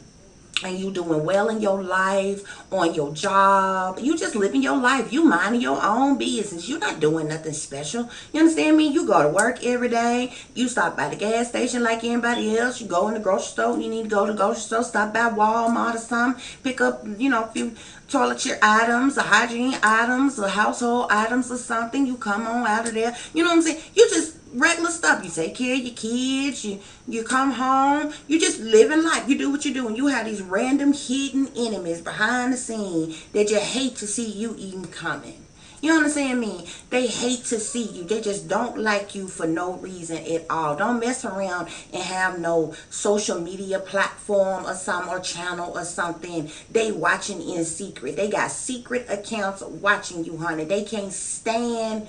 and you doing well in your life, on your job, you just living your life, you minding your own business, you're not doing nothing special. You understand me? You go to work every day, you stop by the gas station like anybody else, you go in the grocery store, you need to go to the grocery store, stop by Walmart or something, pick up, you know, a few toiletry items or hygiene items or household items or something. You come on out of there, you know what I'm saying? You just regular stuff. You take care of your kids, you come home, you just living life, you do what you do, and you have these random hidden enemies behind the scene that you hate to see you even coming. You understand me? They hate to see you. They just don't like you for no reason at all. Don't mess around and have no social media platform or some or channel or something. They watching in secret. They got secret accounts watching you, honey. They can't stand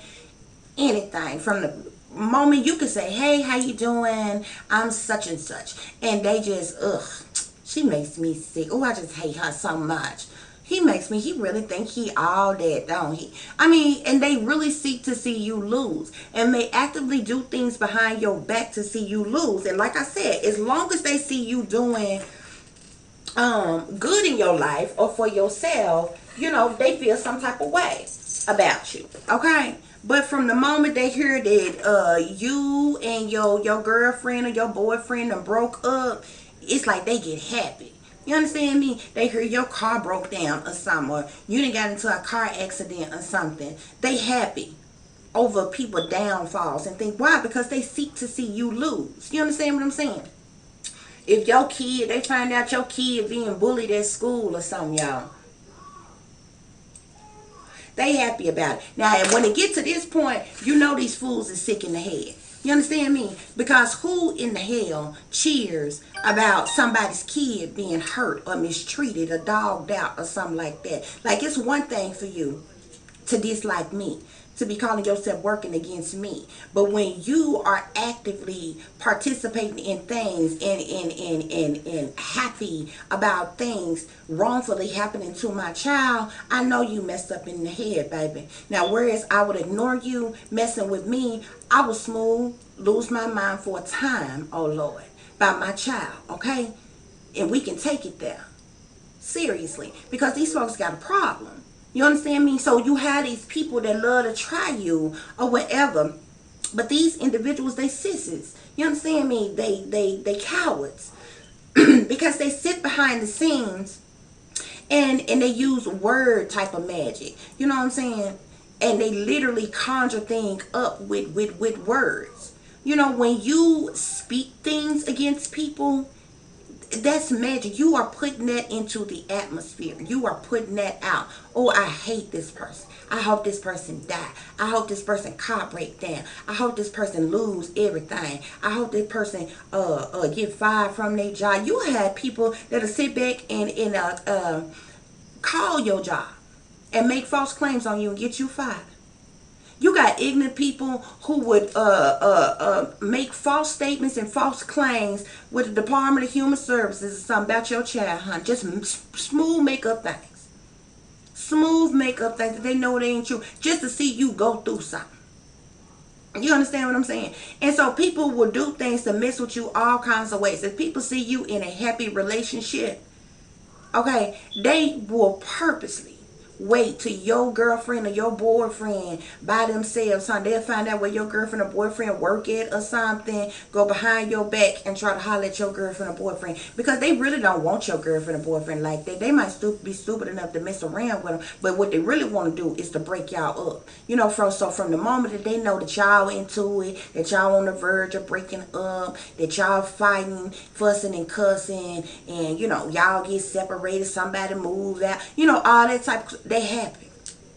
anything from the moment you can say, hey, how you doing? I'm such and such. And they just, she makes me sick. Oh, I just hate her so much. He really think he all that, don't he? I mean, and they really seek to see you lose and may actively do things behind your back to see you lose. And like I said, as long as they see you doing good in your life or for yourself, you know, they feel some type of way about you. Okay? But from the moment they hear that you and your girlfriend or your boyfriend are broke up, it's like they get happy. You understand me? They hear your car broke down or something, or you done got into a car accident or something. They happy over people downfalls and think, why? Because they seek to see you lose. You understand what I'm saying? If your kid, they find out your kid being bullied at school or something, y'all, they happy about it. Now, when it gets to this point, you know these fools are sick in the head. You understand me? Because who in the hell cheers about somebody's kid being hurt or mistreated or dogged out or something like that? Like, it's one thing for you to dislike me, to be calling yourself working against me. But when you are actively participating in things and happy about things wrongfully happening to my child, I know you messed up in the head, baby. Now, whereas I would ignore you messing with me, I would smooth, lose my mind for a time, oh Lord, by my child, okay? And we can take it there. Seriously. Because these folks got a problem. You understand me? So you have these people that love to try you or whatever. But these individuals, they sissies. You understand me? They cowards. Because they sit behind the scenes and they use word type of magic. You know what I'm saying? And they literally conjure things up with words. You know, when you speak things against people, that's magic. You are putting that into the atmosphere. You are putting that out. Oh, I hate this person. I hope this person die. I hope this person car break down. I hope this person lose everything. I hope this person get fired from their job. You have people that'll sit back and call your job and make false claims on you and get you fired. You got ignorant people who would make false statements and false claims with the Department of Human Services or something about your child, honey. Just smooth makeup things. Smooth makeup things that they know they ain't true. Just to see you go through something. You understand what I'm saying? And so people will do things to mess with you all kinds of ways. If people see you in a happy relationship, okay, they will purposely wait till your girlfriend or your boyfriend by themselves, son. They'll find out where your girlfriend or boyfriend work at or something, go behind your back and try to holler at your girlfriend or boyfriend, because they really don't want your girlfriend or boyfriend like that. They might be stupid enough to mess around with them, but what they really want to do is to break y'all up. You know, from the moment that they know that y'all into it, that y'all on the verge of breaking up, that y'all fighting, fussing and cussing, and you know, y'all get separated, somebody moves out, you know, all that type of, they happy.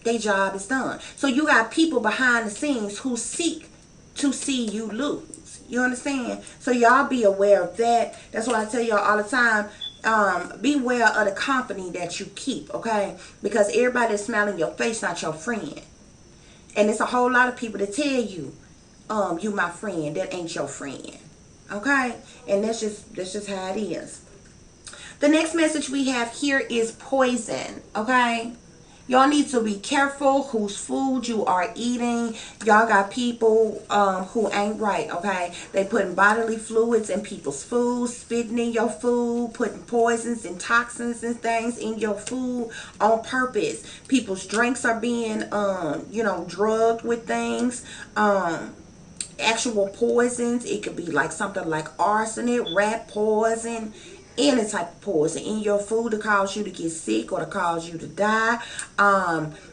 their job is done. So you got people behind the scenes who seek to see you lose. You understand? So y'all be aware of that. That's why I tell y'all all the time. Beware of the company that you keep, okay? Because everybody that's smiling your face not your friend. And it's a whole lot of people that tell you, you my friend, that ain't your friend. Okay? And that's just how it is. The next message we have here is poison. Okay? Y'all need to be careful whose food you are eating. Y'all got people who ain't right, okay? They putting bodily fluids in people's food, spitting in your food, putting poisons and toxins and things in your food on purpose. People's drinks are being, drugged with things. Actual poisons. It could be like something like arsenic, rat poison, any type of poison in your food to cause you to get sick or to cause you to die.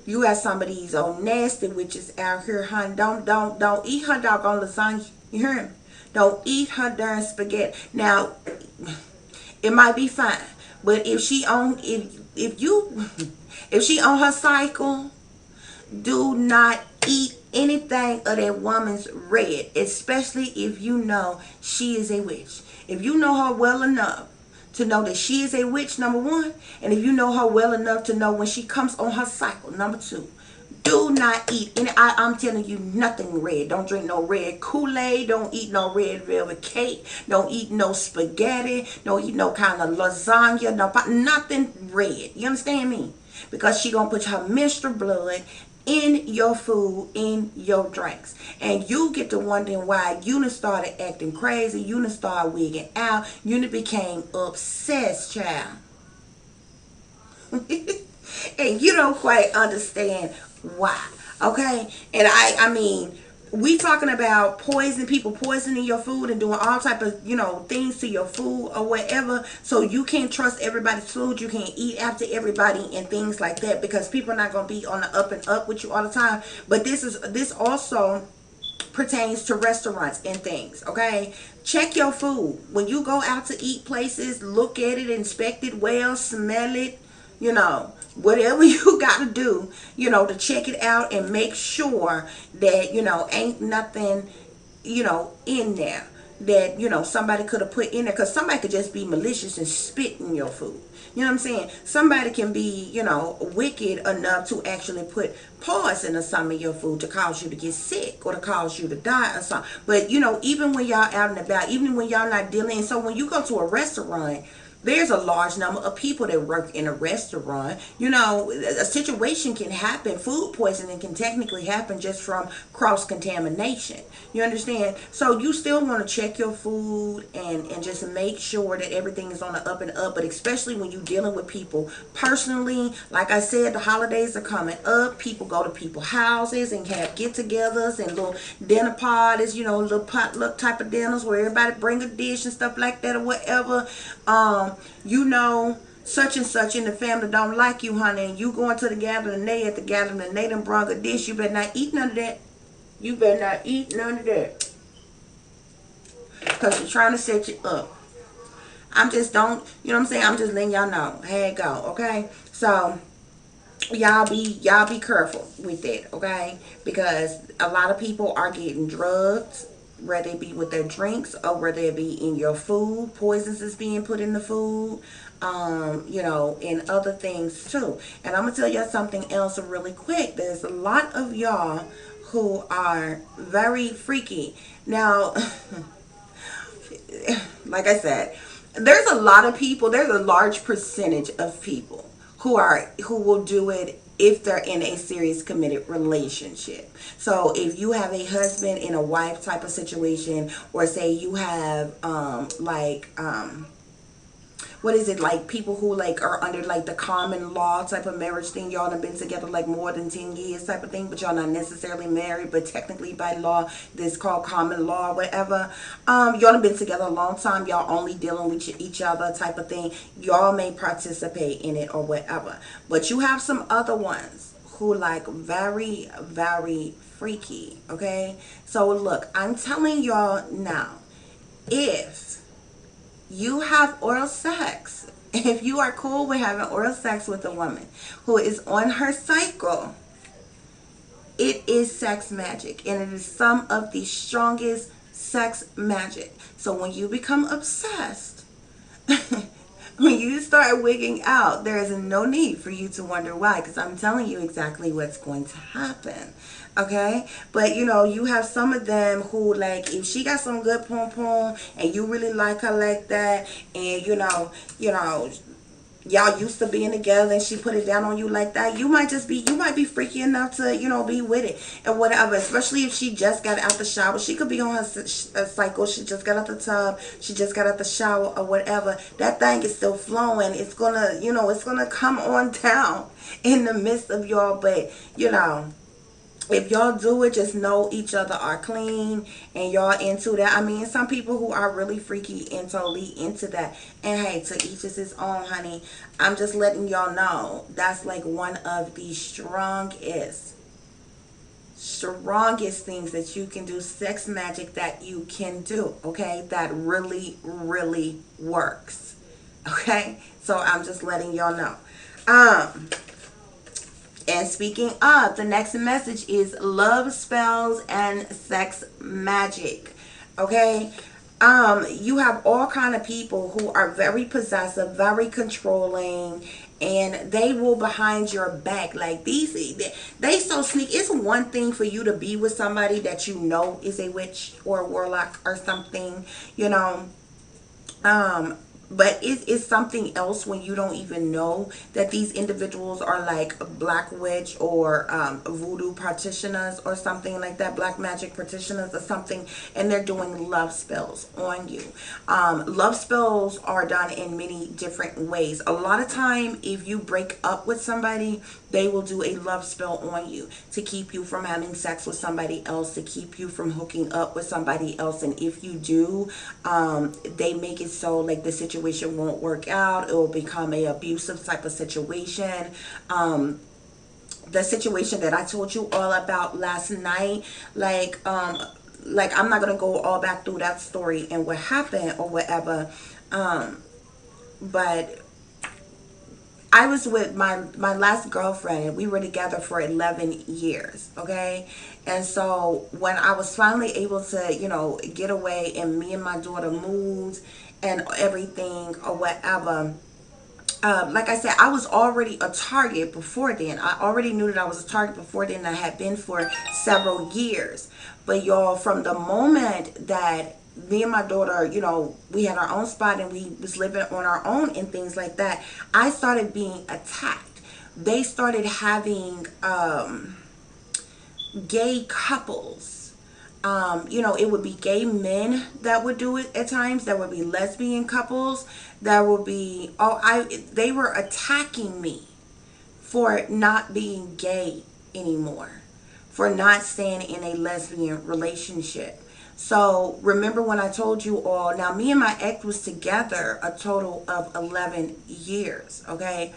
You got some of these old nasty witches out here, honey. Don't eat her doggone lasagna. You hear me? Don't eat her darn spaghetti. Now, it might be fine, but if she on her cycle, do not eat anything of that woman's red, especially if you know she is a witch. If you know her well enough to know that she is a witch, number one, and if you know her well enough to know when she comes on her cycle, number two, do not eat any. I'm telling you, nothing red. Don't drink no red Kool-Aid. Don't eat no red velvet cake. Don't eat no spaghetti. Don't eat no kind of lasagna. Nothing red. You understand me? Because she gonna put her menstrual blood in your food, in your drinks. And you get to wondering why you done started acting crazy. You done started wigging out. You done became obsessed, child. And you don't quite understand why. Okay? And I mean, we talking about poison, people poisoning your food and doing all type of, things to your food or whatever. So you can't trust everybody's food. You can't eat after everybody and things like that, because people are not going to be on the up and up with you all the time. But this also pertains to restaurants and things. Okay, check your food when you go out to eat places. Look at it, inspect it well, smell it, whatever you got to do, to check it out and make sure that, ain't nothing, in there that, somebody could have put in there, because somebody could just be malicious and spit in your food. You know what I'm saying? Somebody can be, wicked enough to actually put poison in some of your food to cause you to get sick or to cause you to die or something. But, even when y'all out and about, even when y'all not dealing, so when you go to a restaurant, there's a large number of people that work in a restaurant. A situation can happen. Food poisoning can technically happen just from cross contamination. You understand? So you still want to check your food and just make sure that everything is on the up and up. But especially when you're dealing with people personally, like I said, the holidays are coming up. People go to people's houses and have get-togethers and little dinner parties. Little potluck type of dinners where everybody bring a dish and stuff like that or whatever. Such and such in the family don't like you, honey, and you going to the gathering and they at the gathering and they done brought a dish. You better not eat none of that. You better not eat none of that, because you're trying to set you up. I'm just don't, you know what I'm saying? I'm just letting y'all know how it go, okay? So y'all be careful with that, okay? Because a lot of people are getting drugged, whether it be with their drinks or whether it be in your food. Poisons is being put in the food, and other things too. And I'm gonna tell y'all something else really quick. There's a lot of y'all who are very freaky. Now, like I said, there's a lot of people, there's a large percentage of people who will do it if they're in a serious committed relationship. So if you have a husband and a wife type of situation, or say you have what is it, like people who like are under like the common law type of marriage thing. Y'all have been together like more than 10 years type of thing, but y'all not necessarily married, but technically by law this called common law or whatever. Y'all have been together a long time, y'all only dealing with each other type of thing. Y'all may participate in it or whatever. But you have some other ones who like very, very freaky. Okay, so look, I'm telling y'all now, if you have oral sex, if you are cool with having oral sex with a woman who is on her cycle, It is sex magic, and it is some of the strongest sex magic. So when you become obsessed, when you start wigging out, there is no need for you to wonder why, because I'm telling you exactly what's going to happen. Okay, but you have some of them who, like, if she got some good pom pom and you really like her like that, and y'all used to being together and she put it down on you like that, you might be freaky enough to be with it and whatever, especially if she just got out the shower. She could be on her cycle, she just got out the tub, she just got out the shower or whatever. That thing is still flowing. It's gonna it's gonna come on down in the midst of y'all. But if y'all do it, just know each other are clean and y'all into that. I mean, some people who are really freaky and totally into that. And hey, to each is his own, honey. I'm just letting y'all know that's like one of the strongest things that you can do, sex magic that you can do, okay? That really, really works. Okay? So I'm just letting y'all know. And speaking of, the next message is love spells and sex magic. Okay? You have all kind of people who are very possessive, very controlling, and they will behind your back. Like they so sneaky. It's one thing for you to be with somebody that you know is a witch or a warlock or something, you know. But it is something else when you don't even know that these individuals are like black witch or voodoo practitioners or something like that, black magic practitioners or something, and they're doing love spells on you. Love spells are done in many different ways. A lot of time, if you break up with somebody, they will do a love spell on you to keep you from having sex with somebody else, to keep you from hooking up with somebody else. And if you do, they make it so like the situation won't work out. It will become a abusive type of situation. The situation that I told you all about last night, like I'm not gonna go all back through that story and what happened or whatever, but I was with my last girlfriend, and we were together for 11 years, okay? And so when I was finally able to, get away, and me and my daughter moved and everything or whatever, like I said, I was already a target before then. I already knew that I was a target before then. I had been for several years. But y'all, from the moment that me and my daughter, we had our own spot and we was living on our own and things like that, I started being attacked. They started having gay couples. It would be gay men that would do it at times. There would be lesbian couples. There would be they were attacking me for not being gay anymore, for not staying in a lesbian relationship. So remember when I told you all, now me and my ex was together a total of 11 years, okay?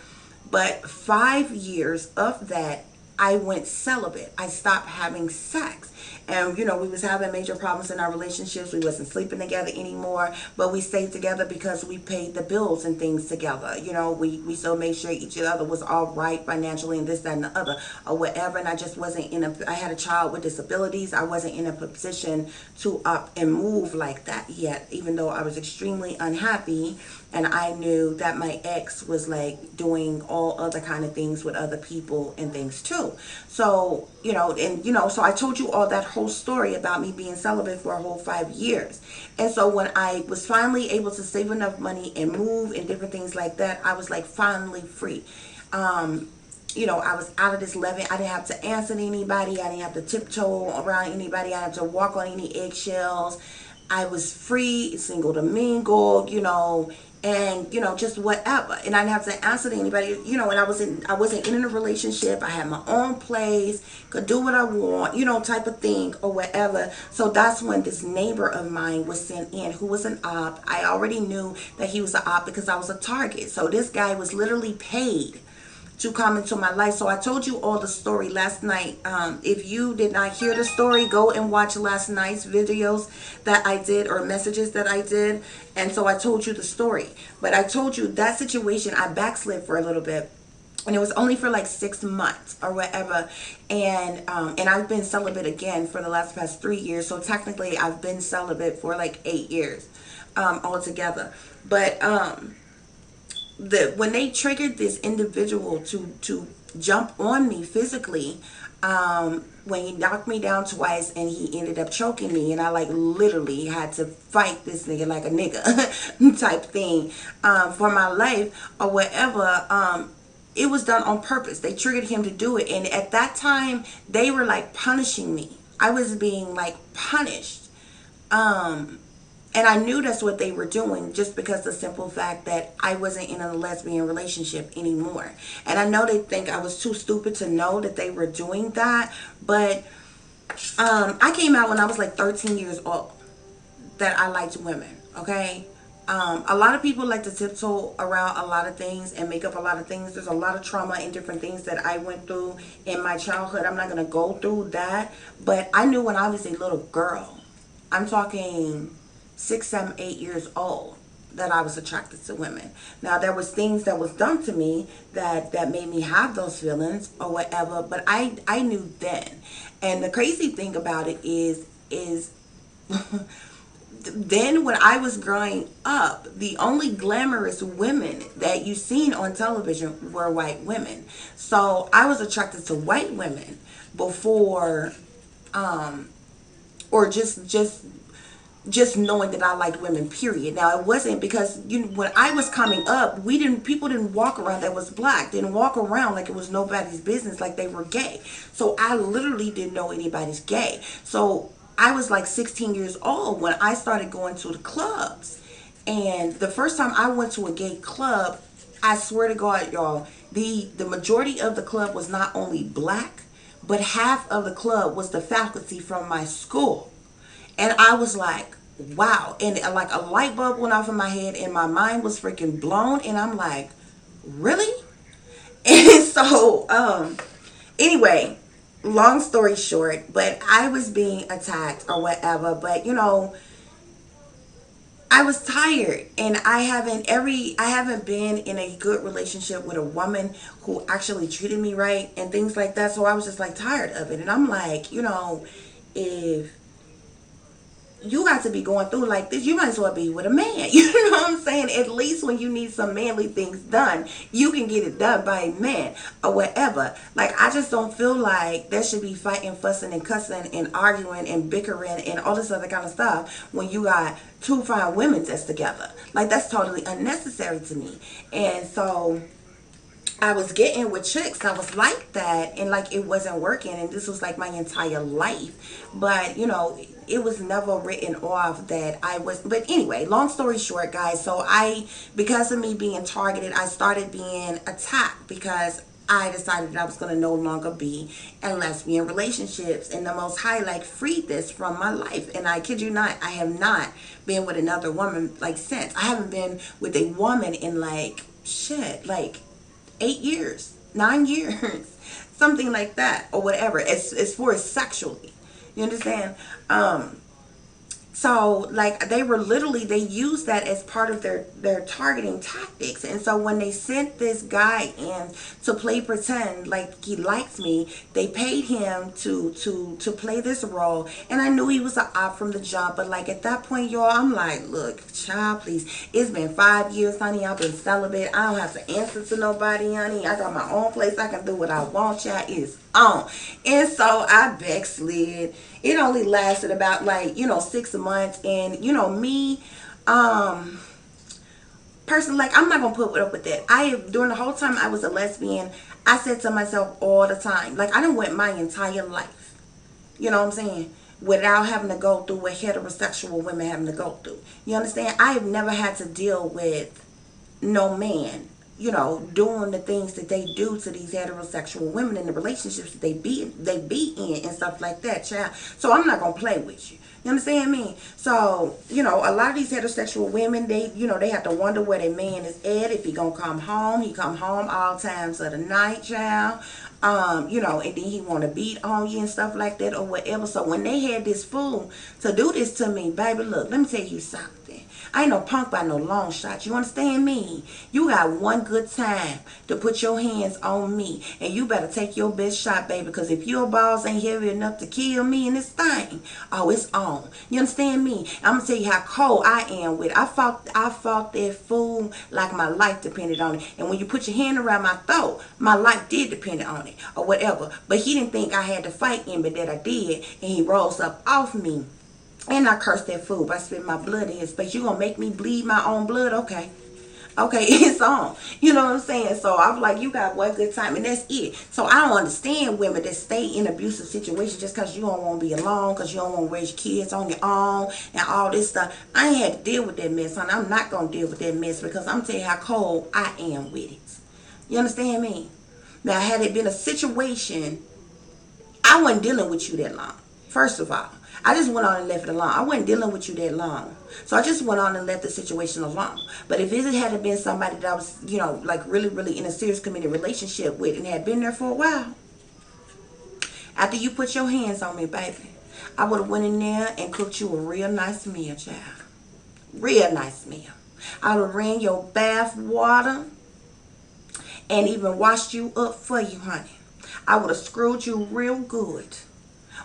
But 5 years of that, I went celibate. I stopped having sex. And, we was having major problems in our relationships. We wasn't sleeping together anymore. But we stayed together because we paid the bills and things together. We still made sure each other was all right financially and this, that, and the other or whatever. And I just wasn't I had a child with disabilities. I wasn't in a position to up and move like that yet, even though I was extremely unhappy. And I knew that my ex was like doing all other kind of things with other people and things too. So, so I told you all that whole story about me being celibate for a whole 5 years. And so when I was finally able to save enough money and move and different things like that, I was like finally free. I was out of this leaven. I didn't have to answer to anybody. I didn't have to tiptoe around anybody. I didn't have to walk on any eggshells. I was free, single to mingle, and just whatever. And I didn't have to answer to anybody, and I wasn't in a relationship. I had my own place, could do what I want, type of thing or whatever. So that's when this neighbor of mine was sent in, who was an op. I already knew that he was an op because I was a target. So this guy was literally paid to come into my life. So I told you all the story last night. If you did not hear the story, go and watch last night's videos that I did or messages that I did. And so I told you the story. But I told you that situation, I backslid for a little bit. and it was only for like 6 months or whatever. And I've been celibate again for the past 3 years, so technically I've been celibate for like 8 years altogether. But when they triggered this individual to jump on me physically, when he knocked me down twice and he ended up choking me, and I like literally had to fight this nigga like a nigga type thing, for my life or whatever. It was done on purpose. They triggered him to do it, and at that time they were like punishing me. I was being like punished. And I knew that's what they were doing, just because the simple fact that I wasn't in a lesbian relationship anymore. And I know they think I was too stupid to know that they were doing that. But I came out when I was like 13 years old that I liked women. Okay. A lot of people like to tiptoe around a lot of things and make up a lot of things. There's a lot of trauma and different things that I went through in my childhood. I'm not going to go through that. But I knew when I was a little girl, I'm talking 6, 7, 8 years old, that I was attracted to women. Now there was things that was done to me that made me have those feelings or whatever, but I knew then. And the crazy thing about it is then when I was growing up, the only glamorous women that you seen on television were white women. So I was attracted to white women before, or just knowing that I liked women, period. Now it wasn't because when I was coming up, people didn't walk around that was black, didn't walk around like it was nobody's business, like they were gay. So I literally didn't know anybody's gay. So I was like 16 years old when I started going to the clubs. And the first time I went to a gay club, I swear to God, y'all, the majority of the club was not only black, but half of the club was the faculty from my school. And I was like, wow. And like a light bulb went off in my head and my mind was freaking blown. And I'm like, really? And so, anyway, long story short, but I was being attacked or whatever. But I was tired, and I haven't been in a good relationship with a woman who actually treated me right and things like that. So I was just like tired of it. And I'm like, if you got to be going through like this, you might as well be with a man. You know what I'm saying? At least when you need some manly things done, you can get it done by a man or whatever. Like, I just don't feel like there should be fighting, fussing, and cussing and arguing and bickering and all this other kind of stuff when you got two fine women that's together. Like, that's totally unnecessary to me. And so I was getting with chicks that was like that, and like it wasn't working, and this was like my entire life. But it was never written off that I was. But anyway, long story short, guys, so because of me being targeted, I started being attacked because I decided that I was going to no longer be in lesbian relationships, and the Most High like freed this from my life. And I kid you not, I have not been with another woman like since. I haven't been with a woman in like 8 years, 9 years, something like that, or whatever. As far as sexually, you understand? So like they used that as part of their targeting tactics. And so when they sent this guy in to play pretend like he liked me, they paid him to play this role. And I knew he was an op from the jump, but like at that point, y'all, I'm like, look, child, please. It's been 5 years, honey. I've been celibate. I don't have to answer to nobody, honey. I got my own place. I can do what I want, child. It's on. And so I backslid. It only lasted about 6 months. And me, personally, like, I'm not gonna put up with that. During the whole time I was a lesbian, I said to myself all the time, like, I done went my entire life, you know what I'm saying, without having to go through what heterosexual women having to go through. You understand? I have never had to deal with no man doing the things that they do to these heterosexual women in the relationships that they be in and stuff like that, child. So I'm not gonna play with you. You understand me? So, a lot of these heterosexual women, they have to wonder where their man is at. If he gonna come home, he come home all times of the night, child. And then he want to beat on you and stuff like that or whatever. So when they had this fool to do this to me, baby, look, let me tell you something. I ain't no punk by no long shot. You understand me? You got one good time to put your hands on me. And you better take your best shot, baby. Because if your balls ain't heavy enough to kill me in this thing, oh, it's on. You understand me? I'm going to tell you how cold I am with it. I fought that fool like my life depended on it. And when you put your hand around my throat, my life did depend on it. Or whatever. But he didn't think I had to fight him, but that I did. And he rose up off me. And I cursed that fool by spitting my blood in his face. You gonna make me bleed my own blood? Okay. Okay, it's on. You know what I'm saying? So I'm like, you got one good time, and that's it. So I don't understand women that stay in abusive situations just because you don't want to be alone, because you don't want to raise your kids on your own, and all this stuff. I ain't had to deal with that mess, honey. I'm not going to deal with that mess because I'm telling you how cold I am with it. You understand me? Now, had it been a situation, I wasn't dealing with you that long. First of all, I just went on and left it alone. I wasn't dealing with you that long. So I just went on and left the situation alone. But if it had been somebody that I was, like really, really in a serious committed relationship with and had been there for a while, after you put your hands on me, baby, I would have went in there and cooked you a real nice meal, child. Real nice meal. I would have ran your bath water and even washed you up for you, honey. I would have screwed you real good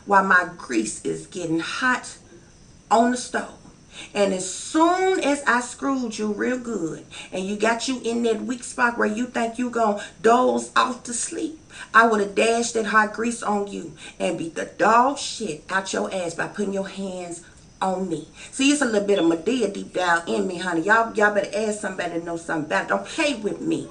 while my grease is getting hot on the stove. And as soon as I screwed you real good and you got you in that weak spot where you think you gonna doze off to sleep, I would have dashed that hot grease on you and beat the dog shit out your ass by putting your hands on me. See, it's a little bit of Medea deep down in me, honey. Y'all better ask somebody to know something about it. Don't play with me.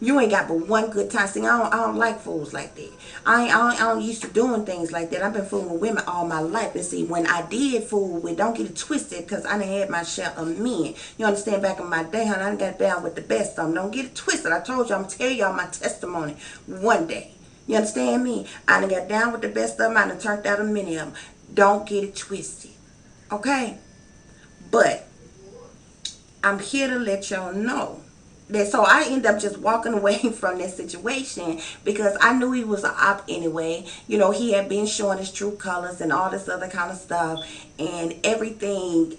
You ain't got but one good time. See, I don't like fools like that. I don't used to doing things like that. I've been fooling with women all my life. And see, when I did fool with, don't get it twisted, because I done had my share of men. You understand, back in my day, honey, I done got down with the best of them. Don't get it twisted. I told you, I'm going to tell y'all my testimony one day. You understand me? I done got down with the best of them. I done turned out a many of them. Don't get it twisted. Okay? But I'm here to let y'all know that, so I ended up just walking away from that situation because I knew he was an op anyway. He had been showing his true colors and all this other kind of stuff and everything.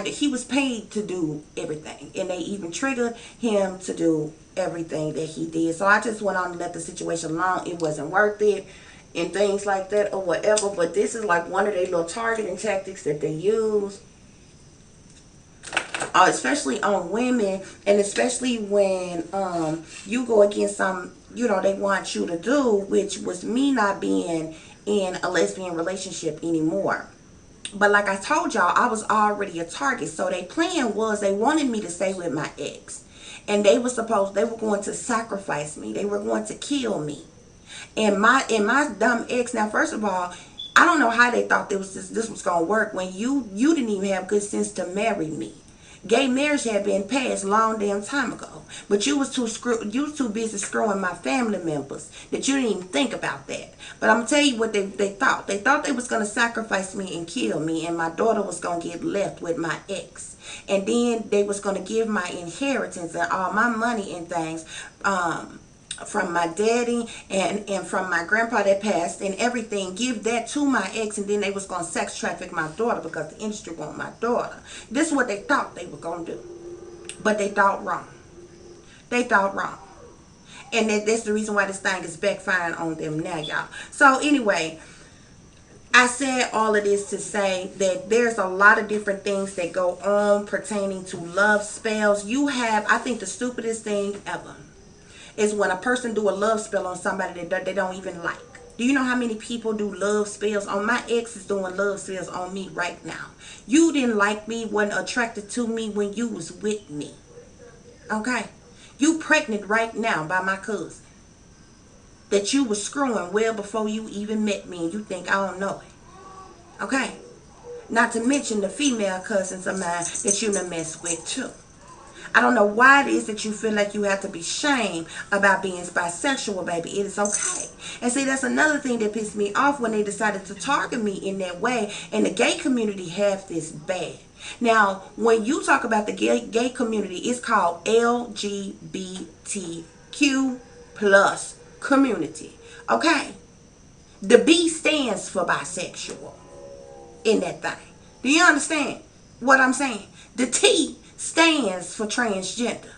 He was paid to do everything, and they even triggered him to do everything that he did. So I just went on and left the situation alone. It wasn't worth it and things like that or whatever. But this is like one of their little targeting tactics that they use. Especially on women, and especially when you go against some, they want you to do, which was me not being in a lesbian relationship anymore. But like I told y'all, I was already a target. So their plan was they wanted me to stay with my ex. And they were going to sacrifice me. They were going to kill me. And my dumb ex, now first of all, I don't know how they thought this was going to work when you didn't even have good sense to marry me. Gay marriage had been passed long damn time ago, but you was too busy screwing my family members that you didn't even think about that. But I'm gonna tell you what they thought. They thought they was gonna sacrifice me and kill me, and my daughter was gonna get left with my ex, and then they was gonna give my inheritance and all my money and things from my daddy and from my grandpa that passed and everything, give that to my ex, and then they was going to sex traffic my daughter because the industry want my daughter. This is what they thought they were going to do. But they thought wrong. They thought wrong. And that's the reason why this thing is backfiring on them now, y'all. So anyway, I said all of this to say that there's a lot of different things that go on pertaining to love spells. I think the stupidest thing ever is when a person do a love spell on somebody that they don't even like. Do you know how many people do love spells on? My ex is doing love spells on me right now. You didn't like me, wasn't attracted to me when you was with me. Okay? You pregnant right now by my cousin that you was screwing well before you even met me, and you think I don't know it. Okay? Not to mention the female cousins of mine that you done mess with too. I don't know why it is that you feel like you have to be ashamed about being bisexual, baby. It is okay. And see, that's another thing that pissed me off when they decided to target me in that way. And the gay community have this bad. Now, when you talk about the gay community, it's called LGBTQ plus community. Okay? The B stands for bisexual in that thing. Do you understand? what I'm saying? The T stands for transgender.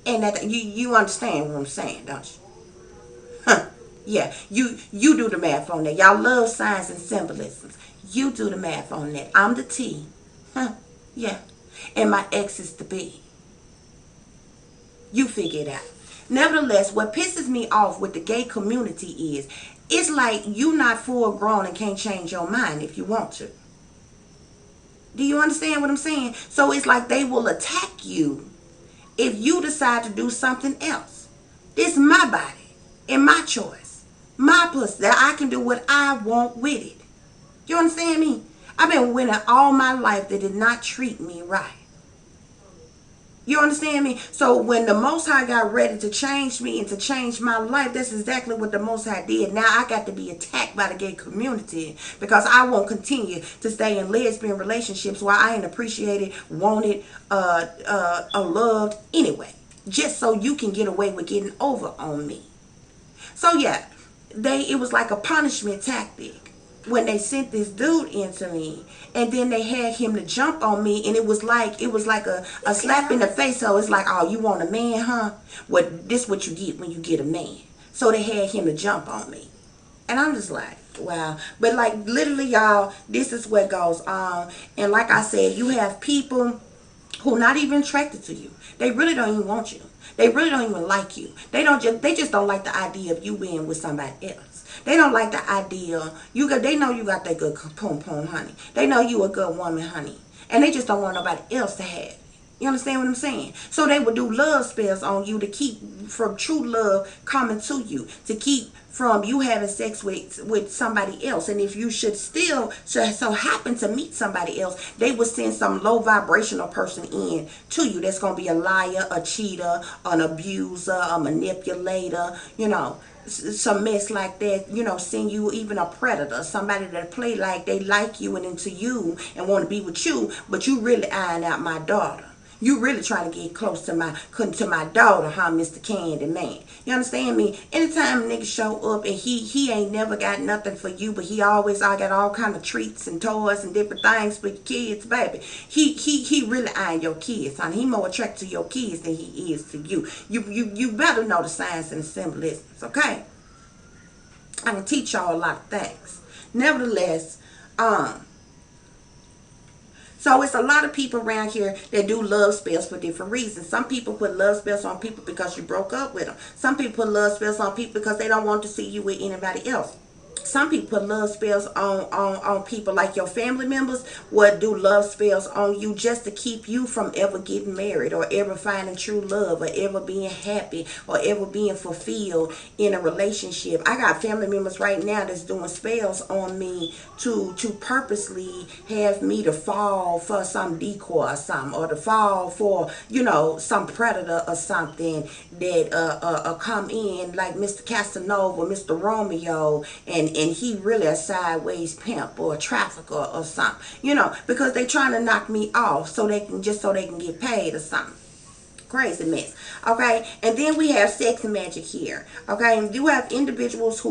And that you understand what I'm saying, don't you? Huh. Yeah, you do the math on that. Y'all love signs and symbolisms. You do the math on that. I'm the T. Huh. Yeah. And my ex is the B. You figure it out. Nevertheless, what pisses me off with the gay community is it's like you not full grown and can't change your mind if you want to. Do you understand what I'm saying? So it's like they will attack you if you decide to do something else. This is my body and my choice. My pussy. That I can do what I want with it. You understand me? I've been winning all my life that did not treat me right. You understand me? So when the Most High got ready to change me and to change my life, that's exactly what the Most High did. Now I got to be attacked by the gay community because I won't continue to stay in lesbian relationships where I ain't appreciated, wanted, or loved anyway. Just so you can get away with getting over on me. So yeah, it was like a punishment tactic when they sent this dude into me, and then they had him to jump on me, and it was like a slap in the face. So it's like, oh, you want a man, huh? This what you get when you get a man. So they had him to jump on me, and I'm just like, wow. But like literally, y'all, this is what goes on. And like I said, you have people who are not even attracted to you. They really don't even want you. They really don't even like you. They just don't like the idea of you being with somebody else. They don't like the idea they know you got that good pom pom, honey. They know you a good woman, honey. And they just don't want nobody else to have it. You understand what I'm saying? So they would do love spells on you to keep from true love coming to you, to keep from you having sex with somebody else. And if you should still so happen to meet somebody else, they would send some low vibrational person in to you that's going to be a liar, a cheater, an abuser, a manipulator, some mess like that, send you even a predator, somebody that play like they like you and into you and want to be with you, but you really eyeing out my daughter. You really trying to get close to my daughter, huh, Mr. Candy Man? You understand me? Anytime a nigga show up and he ain't never got nothing for you, but I got all kind of treats and toys and different things for your kids, baby. He really eyeing your kids, honey. He more attracted to your kids than he is to you. You better know the signs and the symbolisms, okay? I can teach y'all a lot of things. Nevertheless, so it's a lot of people around here that do love spells for different reasons. Some people put love spells on people because you broke up with them. Some people put love spells on people because they don't want to see you with anybody else. Some people put love spells on people like your family members would do love spells on you just to keep you from ever getting married or ever finding true love or ever being happy or ever being fulfilled in a relationship. I got family members right now that's doing spells on me to purposely have me to fall for some decoy or something, or to fall for some predator or something that come in like Mr. Casanova, Mr. Romeo, and he really a sideways pimp or a trafficker or something, because they trying to knock me off so they can get paid or something. Crazy mess. Okay, and then we have sex magic here. Okay, and you have individuals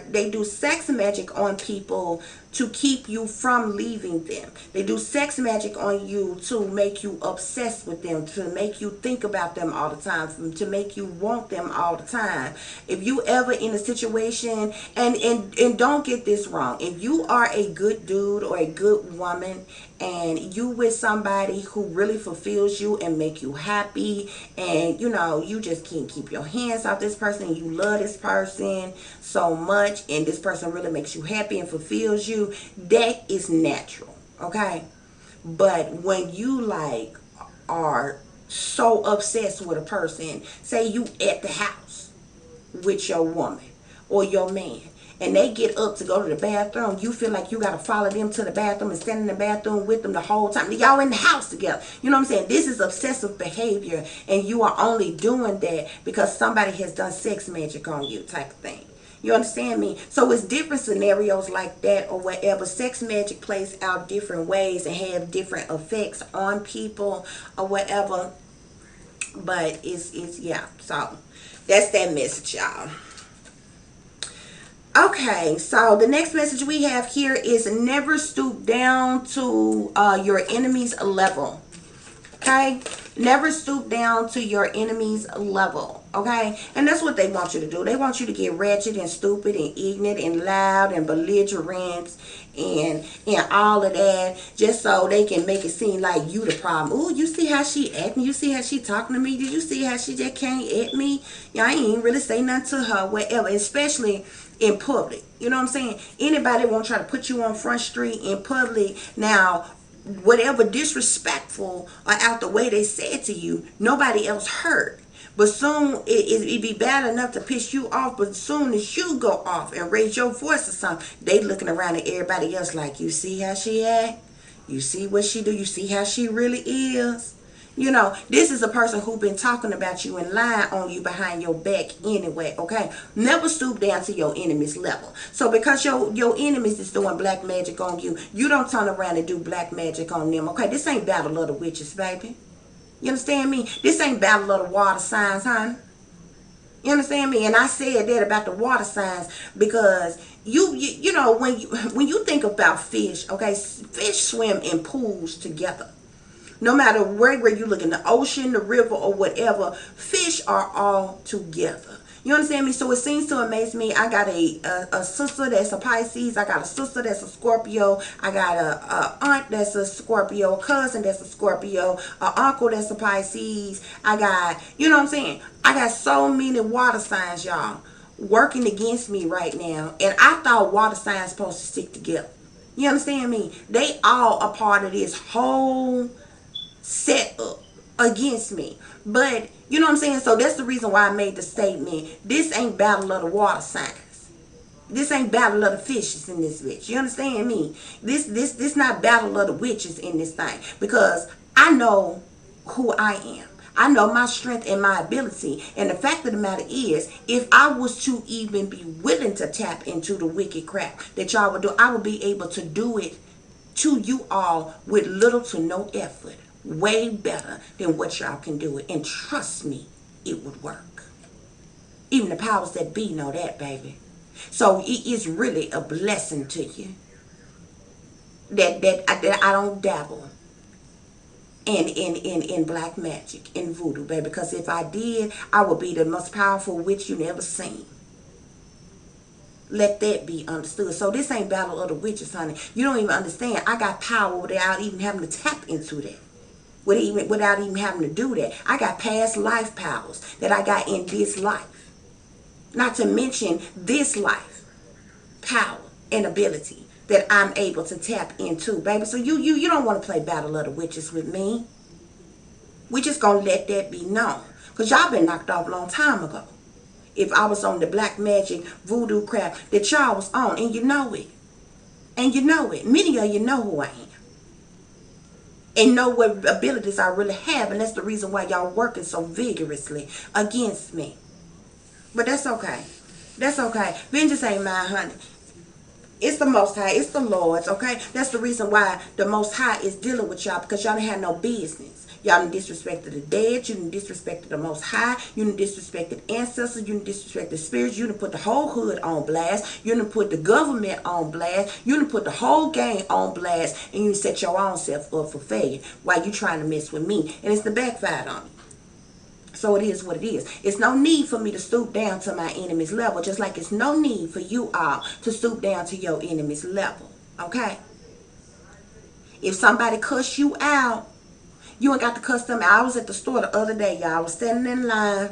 they do sex magic on people to keep you from leaving them. They do sex magic on you to make you obsessed with them, to make you think about them all the time, to make you want them all the time. If you ever in a situation, and don't get this wrong, if you are a good dude or a good woman and you with somebody who really fulfills you and make you happy, and you just can't keep your hands off this person, you love this person so much, and this person really makes you happy and fulfills you, that is natural, okay? But when you are so obsessed with a person, say you at the house with your woman or your man, and they get up to go to the bathroom, you feel like you got to follow them to the bathroom and stand in the bathroom with them the whole time. Y'all in the house together. You know what I'm saying? This is obsessive behavior, and you are only doing that because somebody has done sex magic on you, type of thing. You understand me? So it's different scenarios like that or whatever. Sex magic plays out different ways and have different effects on people or whatever. But it's yeah. So that's that message, y'all. Okay, so the next message we have here is never stoop down to your enemy's level. Okay, never stoop down to your enemy's level. Okay, and that's what they want you to do. They want you to get wretched and stupid and ignorant and loud and belligerent and all of that, just so they can make it seem like you the problem. Ooh, you see how she acting? You see how she talking to me? Did you see how she just can't at me? Yeah, I ain't really say nothing to her, whatever. Especially in public. You know what I'm saying? Anybody won't try to put you on Front Street in public. Now, whatever disrespectful or out the way they said to you, nobody else heard. But soon it be bad enough to piss you off. But as soon as you go off and raise your voice or something, they looking around at everybody else like, you see how she act? You see what she do? You see how she really is? You know, this is a person who been talking about you and lying on you behind your back anyway, okay? Never stoop down to your enemy's level. So because your enemies is doing black magic on you, you don't turn around and do black magic on them, okay? This ain't Battle of the Witches, baby. You understand me? This ain't Battle of the Water Signs, honey. You understand me? And I said that about the water signs because you know when you think about fish, okay, fish swim in pools together. No matter where you look, in the ocean, the river, or whatever, fish are all together. You understand me? So it seems to amaze me. I got a sister that's a Pisces. I got a sister that's a Scorpio. I got a aunt that's a Scorpio. A cousin that's a Scorpio. A uncle that's a Pisces. I got, you know what I'm saying? I got so many water signs, y'all, working against me right now. And I thought water signs supposed to stick together. You understand me? They all a part of this whole set up against me. But you know what I'm saying? So that's the reason why I made the statement. This ain't Battle of the Water Signs. This ain't Battle of the Fishes in this bitch. You understand me? This not Battle of the Witches in this thing. Because I know who I am. I know my strength and my ability. And the fact of the matter is, if I was to even be willing to tap into the wicked crap that y'all would do, I would be able to do it to you all with little to no effort. Way better than what y'all can do it. And trust me, it would work. Even the powers that be know that, baby. So it is really a blessing to you that I don't dabble in black magic, in voodoo, baby. Because if I did, I would be the most powerful witch you never seen. Let that be understood. So this ain't Battle of the Witches, honey. You don't even understand. I got power without even having to tap into that. Without even having to do that. I got past life powers that I got in this life. Not to mention this life power and ability that I'm able to tap into, baby. So you don't want to play Battle of the Witches with me. We just gonna let that be known. Because y'all been knocked off a long time ago. If I was on the black magic voodoo crap that y'all was on, and you know it. And you know it. Many of you know who I am. And know what abilities I really have. And that's the reason why y'all working so vigorously against me. But that's okay. That's okay. Vengeance ain't mine, honey. It's the Most High. It's the Lord's, okay? That's the reason why the Most High is dealing with y'all. Because y'all done had no business. Y'all done disrespected the dead. You done disrespected the Most High. You done disrespected ancestors. You done disrespected spirits. You done put the whole hood on blast. You done put the government on blast. You done put the whole gang on blast. And you set your own self up for failure while you trying to mess with me. And it's the backfire on me. So it is what it is. It's no need for me to stoop down to my enemy's level. Just like it's no need for you all to stoop down to your enemy's level. Okay? If somebody cuss you out, you ain't got to cuss them out. I was at the store the other day, y'all. I was standing in line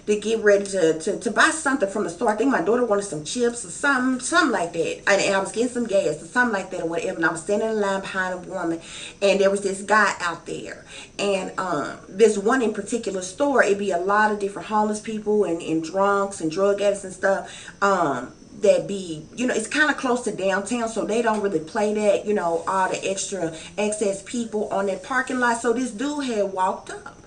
to get ready to buy something from the store. I think my daughter wanted some chips or something like that. And I was getting some gas or something like that or whatever. And I was standing in line behind a woman. And there was this guy out there. And this one in particular store, it'd be a lot of different homeless people and drunks and drug addicts and stuff. That be, you know, it's kind of close to downtown, so they don't really play that, you know, all the extra excess people on that parking lot. So this dude had walked up,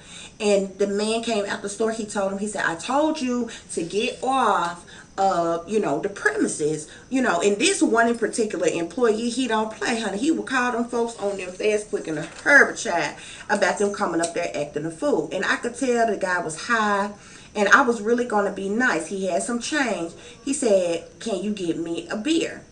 and the man came out the store. He told him, he said, I told you to get off of, you know, the premises, you know. And this one in particular employee, he don't play, honey. He would call them folks on them fast, quick, and a herbicide about them coming up there acting a fool. And I could tell the guy was high. And I was really going to be nice. He had some change. He said, can you get me a beer?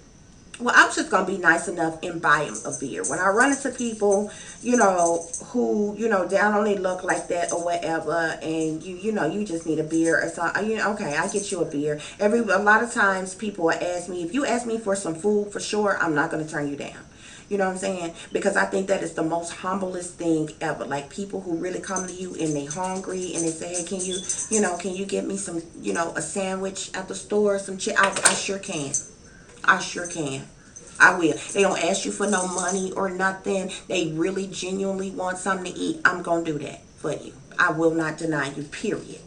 Well, I was just gonna be nice enough and buy him a beer. When I run into people, who, down on their luck like that or whatever, and you just need a beer or something, okay, I get you a beer. A lot of times people will ask me, if you ask me for some food, for sure, I'm not gonna turn you down. You know what I'm saying? Because I think that is the most humblest thing ever. Like people who really come to you and they hungry and they say, hey, can you get me some, a sandwich at the store, some I sure can. I sure can. I will. They don't ask you for no money or nothing. They really genuinely want something to eat. I'm going to do that for you. I will not deny you, period.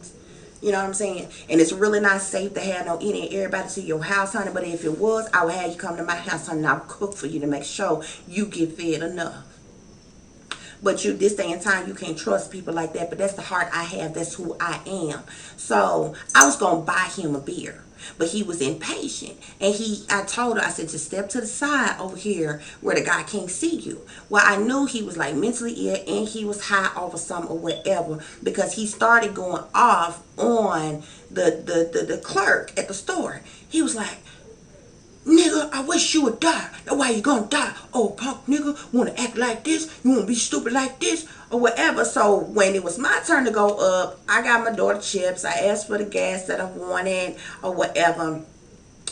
You know what I'm saying? And it's really not safe to have no eating everybody to your house, honey. But if it was, I would have you come to my house, honey, and I'll cook for you to make sure you get fed enough. But this day and time, you can't trust people like that. But that's the heart I have. That's who I am. So I was going to buy him a beer. But he was impatient. And I told her, I said, just step to the side over here where the guy can't see you. Well, I knew he was like mentally ill and he was high off of something or whatever, because he started going off on the clerk at the store. He was like, nigga, I wish you would die. That's why you gonna die. Oh, punk nigga, wanna act like this? You wanna be stupid like this? Or whatever. So when it was my turn to go up, I got my daughter chips. I asked for the gas that I wanted or whatever.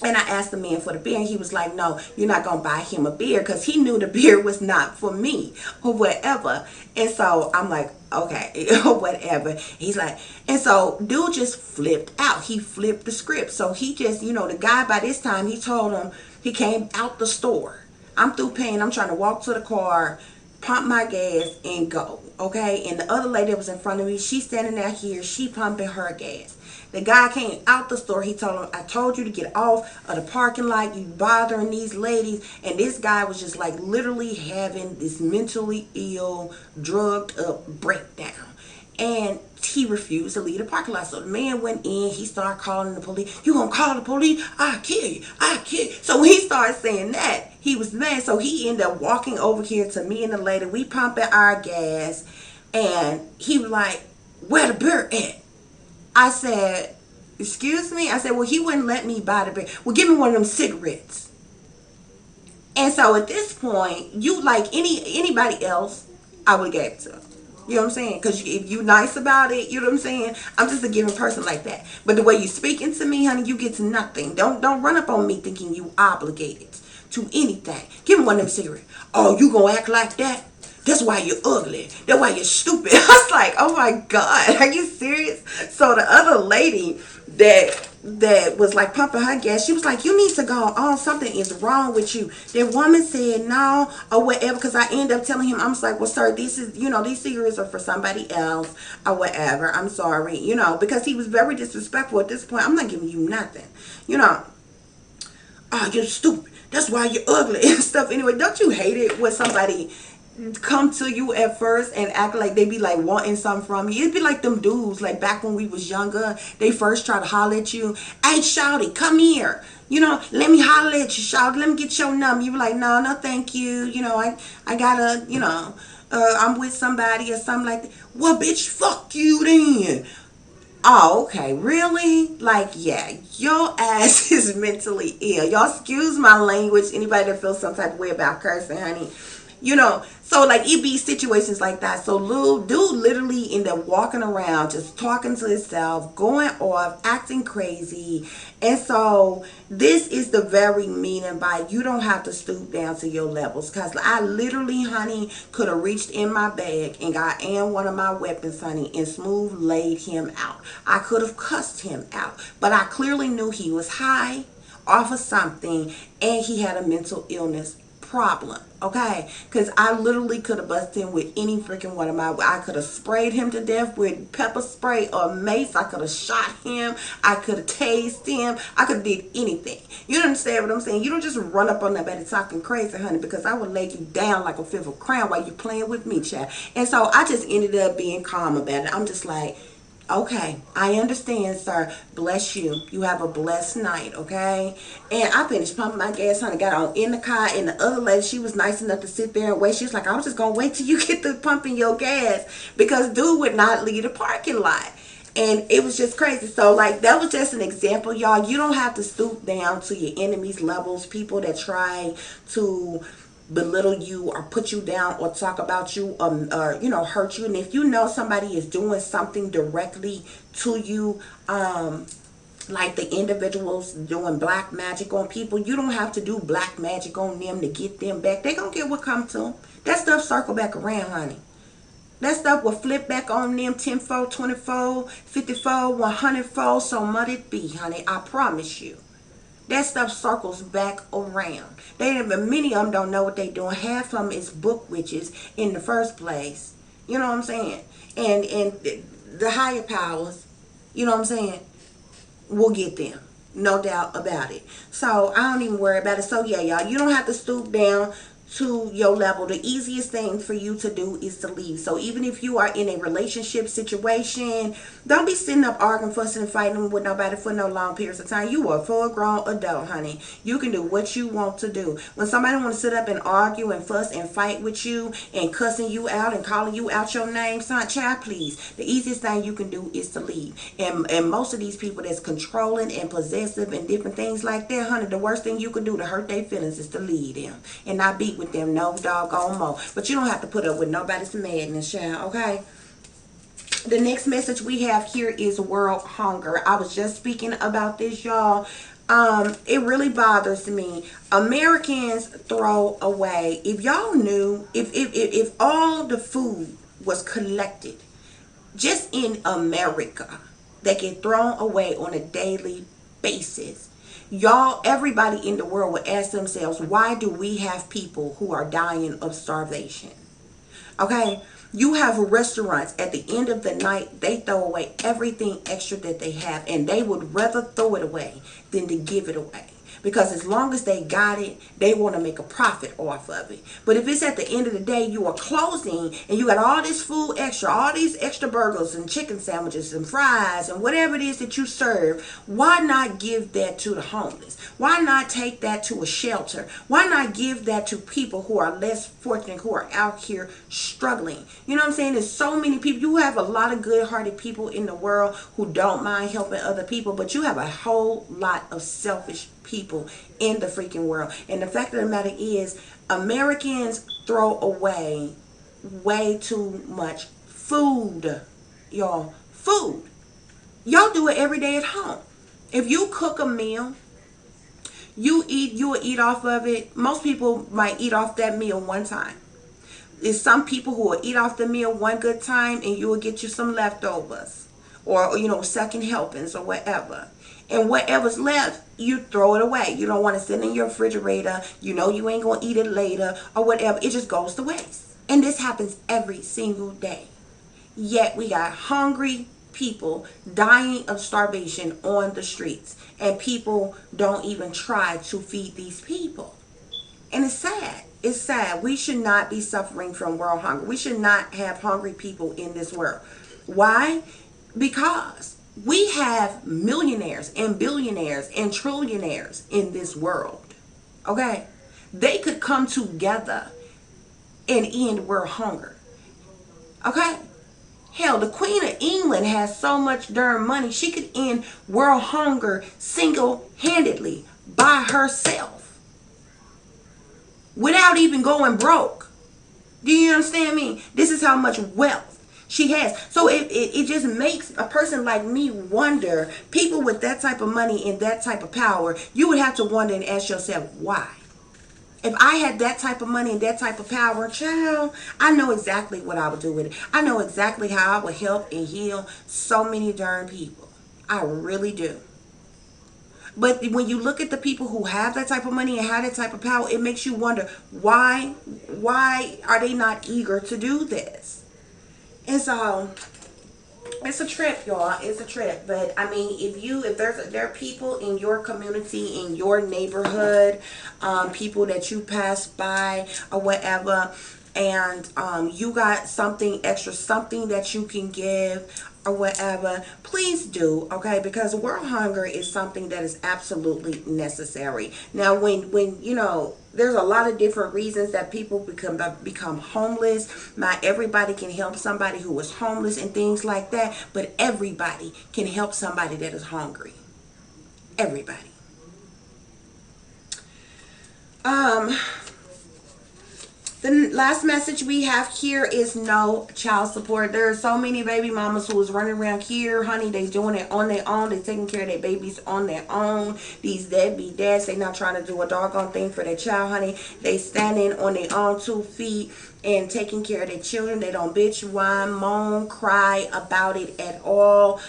And I asked the man for the beer, and he was like, no, you're not going to buy him a beer, because he knew the beer was not for me or whatever. And so I'm like, okay, or whatever. He's like, and so dude just flipped out. He flipped the script. So he just, the guy by this time, he told him, he came out the store. I'm through paying. I'm trying to walk to the car, pump my gas, and go. Okay? And the other lady that was in front of me, she's standing there here. She pumping her gas. The guy came out the store. He told him, I told you to get off of the parking lot. You bothering these ladies. And this guy was just like literally having this mentally ill, drugged up breakdown. And he refused to leave the parking lot. So the man went in. He started calling the police. You gonna call the police? I'll kill you. I'll kill you. So when he started saying that, he was mad. So he ended up walking over here to me and the lady. We pumping our gas. And he was like, where the beer at? I said, excuse me? I said, well, he wouldn't let me buy the beer. Well, give me one of them cigarettes. And so at this point, you like anybody else, I would have gave it to him. You know what I'm saying? Because if you nice about it, you know what I'm saying? I'm just a giving person like that. But the way you speaking to me, honey, you get nothing. Don't run up on me thinking you obligated to anything. Give me one of them cigarettes. Oh, you gonna act like that? That's why you're ugly. That's why you're stupid. I was like, oh my God, are you serious? So the other lady that was like pumping her gas, she was like, you need to go on. Something is wrong with you. That woman said no or whatever, because I ended up telling him, I'm just like, well, sir, this is, these cigarettes are for somebody else or whatever. I'm sorry, because he was very disrespectful at this point. I'm not giving you nothing. Oh, you're stupid. That's why you're ugly and stuff. Anyway, don't you hate it when somebody come to you at first and act like they be like wanting something from you? It'd be like them dudes like back when we was younger. They first try to holler at you. Hey, shawty, come here. Let me holler at you, shawty. Let me get your number. You be like, no, thank you. I gotta, I'm with somebody or something like that. Well, bitch, fuck you then. Oh, okay, really? Like, yeah, your ass is mentally ill. Y'all excuse my language. Anybody that feels some type of way about cursing, honey. So like it be situations like that. So little dude literally end up walking around just talking to himself, going off, acting crazy. And so this is the very meaning by you don't have to stoop down to your levels. Because I literally, honey, could have reached in my bag and got in one of my weapons, honey, and smooth laid him out. I could have cussed him out. But I clearly knew he was high off of something and he had a mental illness problem, okay? Because I literally could have busted him with any freaking one of I could have sprayed him to death with pepper spray or mace. I could have shot him. I could have tased him. I could have did anything. You understand what I'm saying? You don't just run up on nobody talking crazy, honey, because I would lay you down like a fifth of crown while you playing with me, child. And so I just ended up being calm about it. I'm just like, okay, I understand, sir. Bless you. You have a blessed night, okay? And I finished pumping my gas, honey. Got on in the car, and the other lady, she was nice enough to sit there and wait. She was like, I was just going to wait till you get to pumping your gas, because dude would not leave the parking lot. And it was just crazy. So like that was just an example, y'all. You don't have to stoop down to your enemies' levels, people that try to belittle you or put you down or talk about you, or hurt you. And if you know somebody is doing something directly to you, like the individuals doing black magic on people, you don't have to do black magic on them to get them back. They gonna get what come to them. That stuff circle back around, honey. That stuff will flip back on them tenfold, 20-fold, 50-fold, 100-fold. So might it be, honey. I promise you. That stuff circles back around. Many of them don't know what they doing. Half of them is book witches in the first place. You know what I'm saying? And the higher powers, you know what I'm saying, will get them. No doubt about it. So I don't even worry about it. So yeah, y'all, you don't have to stoop down to your level. The easiest thing for you to do is to leave. So even if you are in a relationship situation, don't be sitting up arguing, fussing, and fighting with nobody for no long periods of time. You are a full grown adult, honey. You can do what you want to do. When somebody want to sit up and argue and fuss and fight with you and cussing you out and calling you out your name, son, child, please. The easiest thing you can do is to leave. And most of these people that's controlling and possessive and different things like that, honey, the worst thing you can do to hurt their feelings is to leave them and not be with them no doggone more. But you don't have to put up with nobody's madness, child, okay? The next message we have here is world hunger. I was just speaking about this, y'all. It really bothers me. Americans throw away. If y'all knew, if all the food was collected just in America that get thrown away on a daily basis, y'all, everybody in the world would ask themselves, why do we have people who are dying of starvation? Okay, you have restaurants at the end of the night, they throw away everything extra that they have, and they would rather throw it away than to give it away. Because as long as they got it, they want to make a profit off of it. But if it's at the end of the day, you are closing and you got all this food extra, all these extra burgers and chicken sandwiches and fries and whatever it is that you serve, why not give that to the homeless? Why not take that to a shelter? Why not give that to people who are less fortunate, who are out here struggling? You know what I'm saying? There's so many people. You have a lot of good-hearted people in the world who don't mind helping other people, but you have a whole lot of selfish people in the freaking world. And the fact of the matter is, Americans throw away way too much food. Y'all, food. Y'all do it every day at home. If you cook a meal, you will eat off of it. Most people might eat off that meal one time. There's some people who will eat off the meal one good time and you will get you some leftovers or second helpings or whatever. And whatever's left, you throw it away. You don't want to sit in your refrigerator. You know you ain't going to eat it later or whatever. It just goes to waste. And this happens every single day. Yet we got hungry people dying of starvation on the streets. And people don't even try to feed these people. And it's sad. It's sad. We should not be suffering from world hunger. We should not have hungry people in this world. Why? Because we have millionaires and billionaires and trillionaires in this world. Okay? They could come together and end world hunger. Okay? Hell, the Queen of England has so much darn money, she could end world hunger single-handedly by herself without even going broke. Do you understand me? This is how much wealth she has. So it just makes a person like me wonder, people with that type of money and that type of power, you would have to wonder and ask yourself, why? If I had that type of money and that type of power, child, I know exactly what I would do with it. I know exactly how I would help and heal so many darn people. I really do. But when you look at the people who have that type of money and have that type of power, it makes you wonder, why are they not eager to do this? And so it's a trip, y'all. It's a trip. But I mean, if there are people in your community, in your neighborhood, people that you pass by or whatever, and you got something extra, something that you can give, or whatever, please do, okay? Because world hunger is something that is absolutely necessary. Now, when you know, there's a lot of different reasons that people become homeless. Not everybody can help somebody who is homeless and things like that, but everybody can help somebody that is hungry. Everybody. Um, The last message we have here is no child support. There are so many baby mamas who is running around here, honey. They doing it on their own. They taking care of their babies on their own. These deadbeat dads, they not trying to do a doggone thing for their child, honey. They standing on their own 2 feet and taking care of their children. They don't bitch, whine, moan, cry about it at all.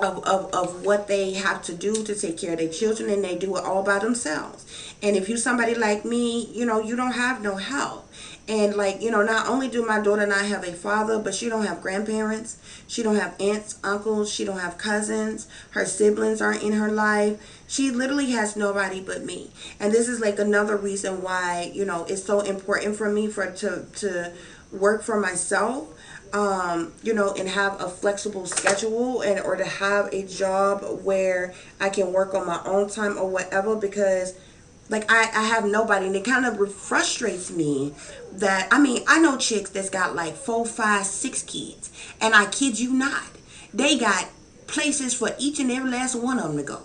Of what they have to do to take care of their children, and they do it all by themselves. And if you somebody like me, you know, you don't have no help. And like, you know, not only do my daughter not have a father, but she don't have grandparents, she don't have aunts, uncles, she don't have cousins, her siblings aren't in her life. She literally has nobody but me. And this is like another reason why, you know, it's so important for me to work for myself, you know, and have a flexible schedule, and or to have a job where I can work on my own time or whatever, because like I have nobody. And it kind of frustrates me that, I mean, I know chicks that's got like 4, 5, 6 kids, and I kid you not, they got places for each and every last one of them to go,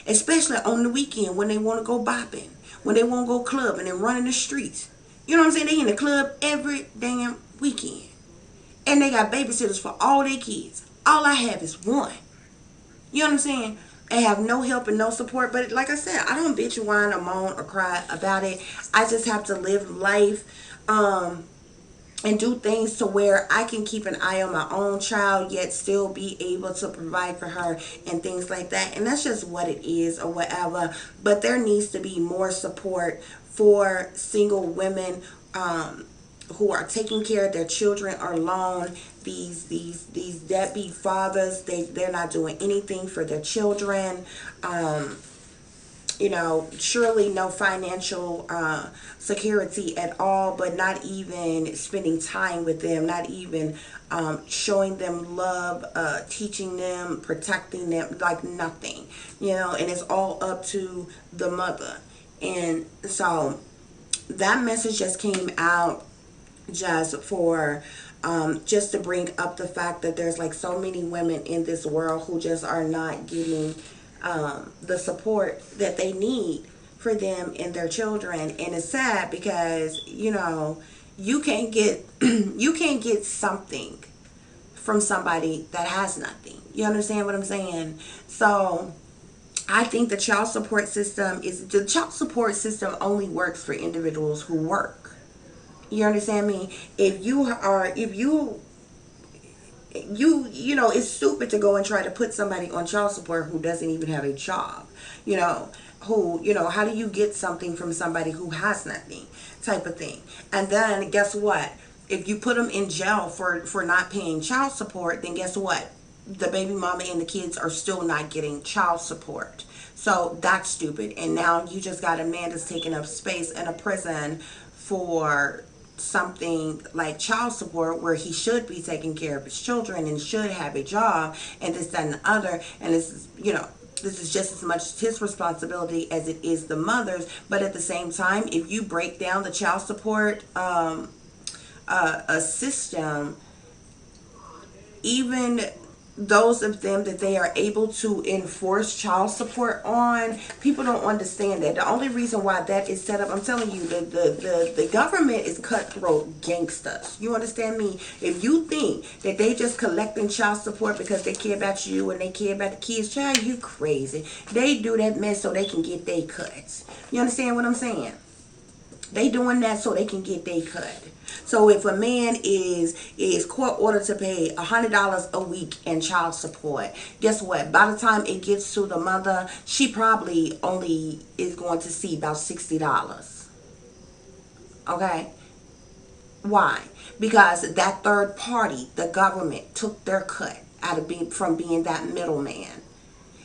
especially on the weekend when they want to go bopping, when they want to go clubbing and running the streets. You know what I'm saying? They in the club every damn weekend. And they got babysitters for all their kids. All I have is one. You know what I'm saying? I have no help and no support. But like I said, I don't bitch, whine, or moan, or cry about it. I just have to live life, and do things to where I can keep an eye on my own child, yet still be able to provide for her and things like that. And that's just what it is or whatever. But there needs to be more support for single women, who are taking care of their children alone. These deadbeat fathers, they're not doing anything for their children. You know, surely no financial security at all, but not even spending time with them, not even showing them love, teaching them, protecting them, like nothing, you know. And it's all up to the mother. And so that message just came out just for just to bring up the fact that there's like so many women in this world who just are not getting the support that they need for them and their children. And it's sad because, you know, you can't get you can't get something from somebody that has nothing. You understand what I'm saying? So I think the child support system only works for individuals who work. You understand me? You know, it's stupid to go and try to put somebody on child support who doesn't even have a job. You know, how do you get something from somebody who has nothing, type of thing? And then guess what? If you put them in jail for not paying child support, then guess what? The baby mama and the kids are still not getting child support. So that's stupid. And now you just got a man that's taking up space in a prison for something like child support, where he should be taking care of his children and should have a job and this, that, and the other. And this is, you know, this is just as much his responsibility as it is the mother's. But at the same time, if you break down the child support a system, even those of them that they are able to enforce child support on, people don't understand that. The only reason why that is set up, I'm telling you, the government is cutthroat gangsters. You understand me? If you think that they just collecting child support because they care about you and they care about the kids, child, you crazy. They do that mess so they can get their cuts. You understand what I'm saying? They doing that so they can get their cut. So if a man is court ordered to pay $100 a week in child support, guess what? By the time it gets to the mother, she probably only is going to see about $60. Okay? Why? Because that third party, the government, took their cut out of from being that middleman.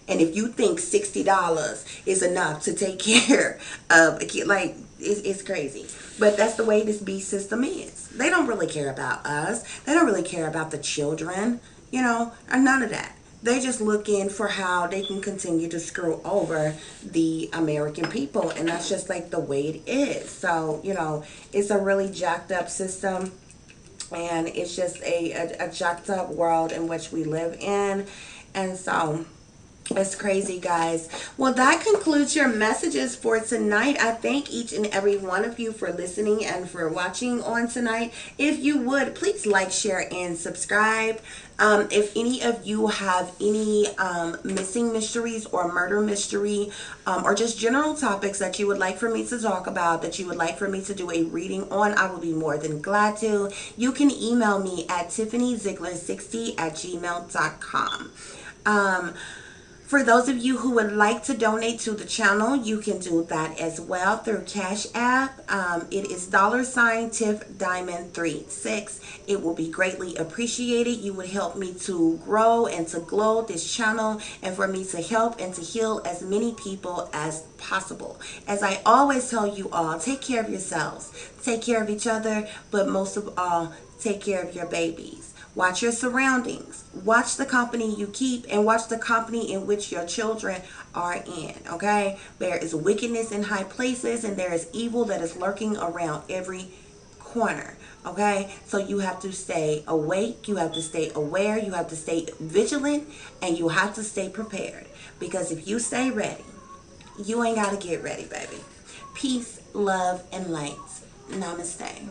And if you think $60 is enough to take care of a kid, like, It's crazy. But that's the way this beast system is. They don't really care about us. They don't really care about the children, or none of that. They just looking for how they can continue to screw over the American people. And that's just like the way it is. So, it's a really jacked up system. And it's just a jacked up world in which we live in. And so it's crazy, guys. Well, that concludes your messages for tonight. I thank each and every one of you for listening and for watching on tonight. If you would, please like, share, and subscribe. If any of you have any missing mysteries or murder mystery or just general topics that you would like for me to talk about, that you would like for me to do a reading on, I will be more than glad to. You can email me at tiffanyziegler60@gmail.com. For those of you who would like to donate to the channel, you can do that as well through Cash App. It is $TiffDiamond36. It will be greatly appreciated. You would help me to grow and to grow this channel, and for me to help and to heal as many people as possible. As I always tell you all, take care of yourselves, take care of each other, but most of all, take care of your babies. Watch your surroundings. Watch the company you keep, and watch the company in which your children are in, okay? There is wickedness in high places, and there is evil that is lurking around every corner, okay? So you have to stay awake, you have to stay aware, you have to stay vigilant, and you have to stay prepared. Because if you stay ready, you ain't got to get ready, baby. Peace, love, and light. Namaste.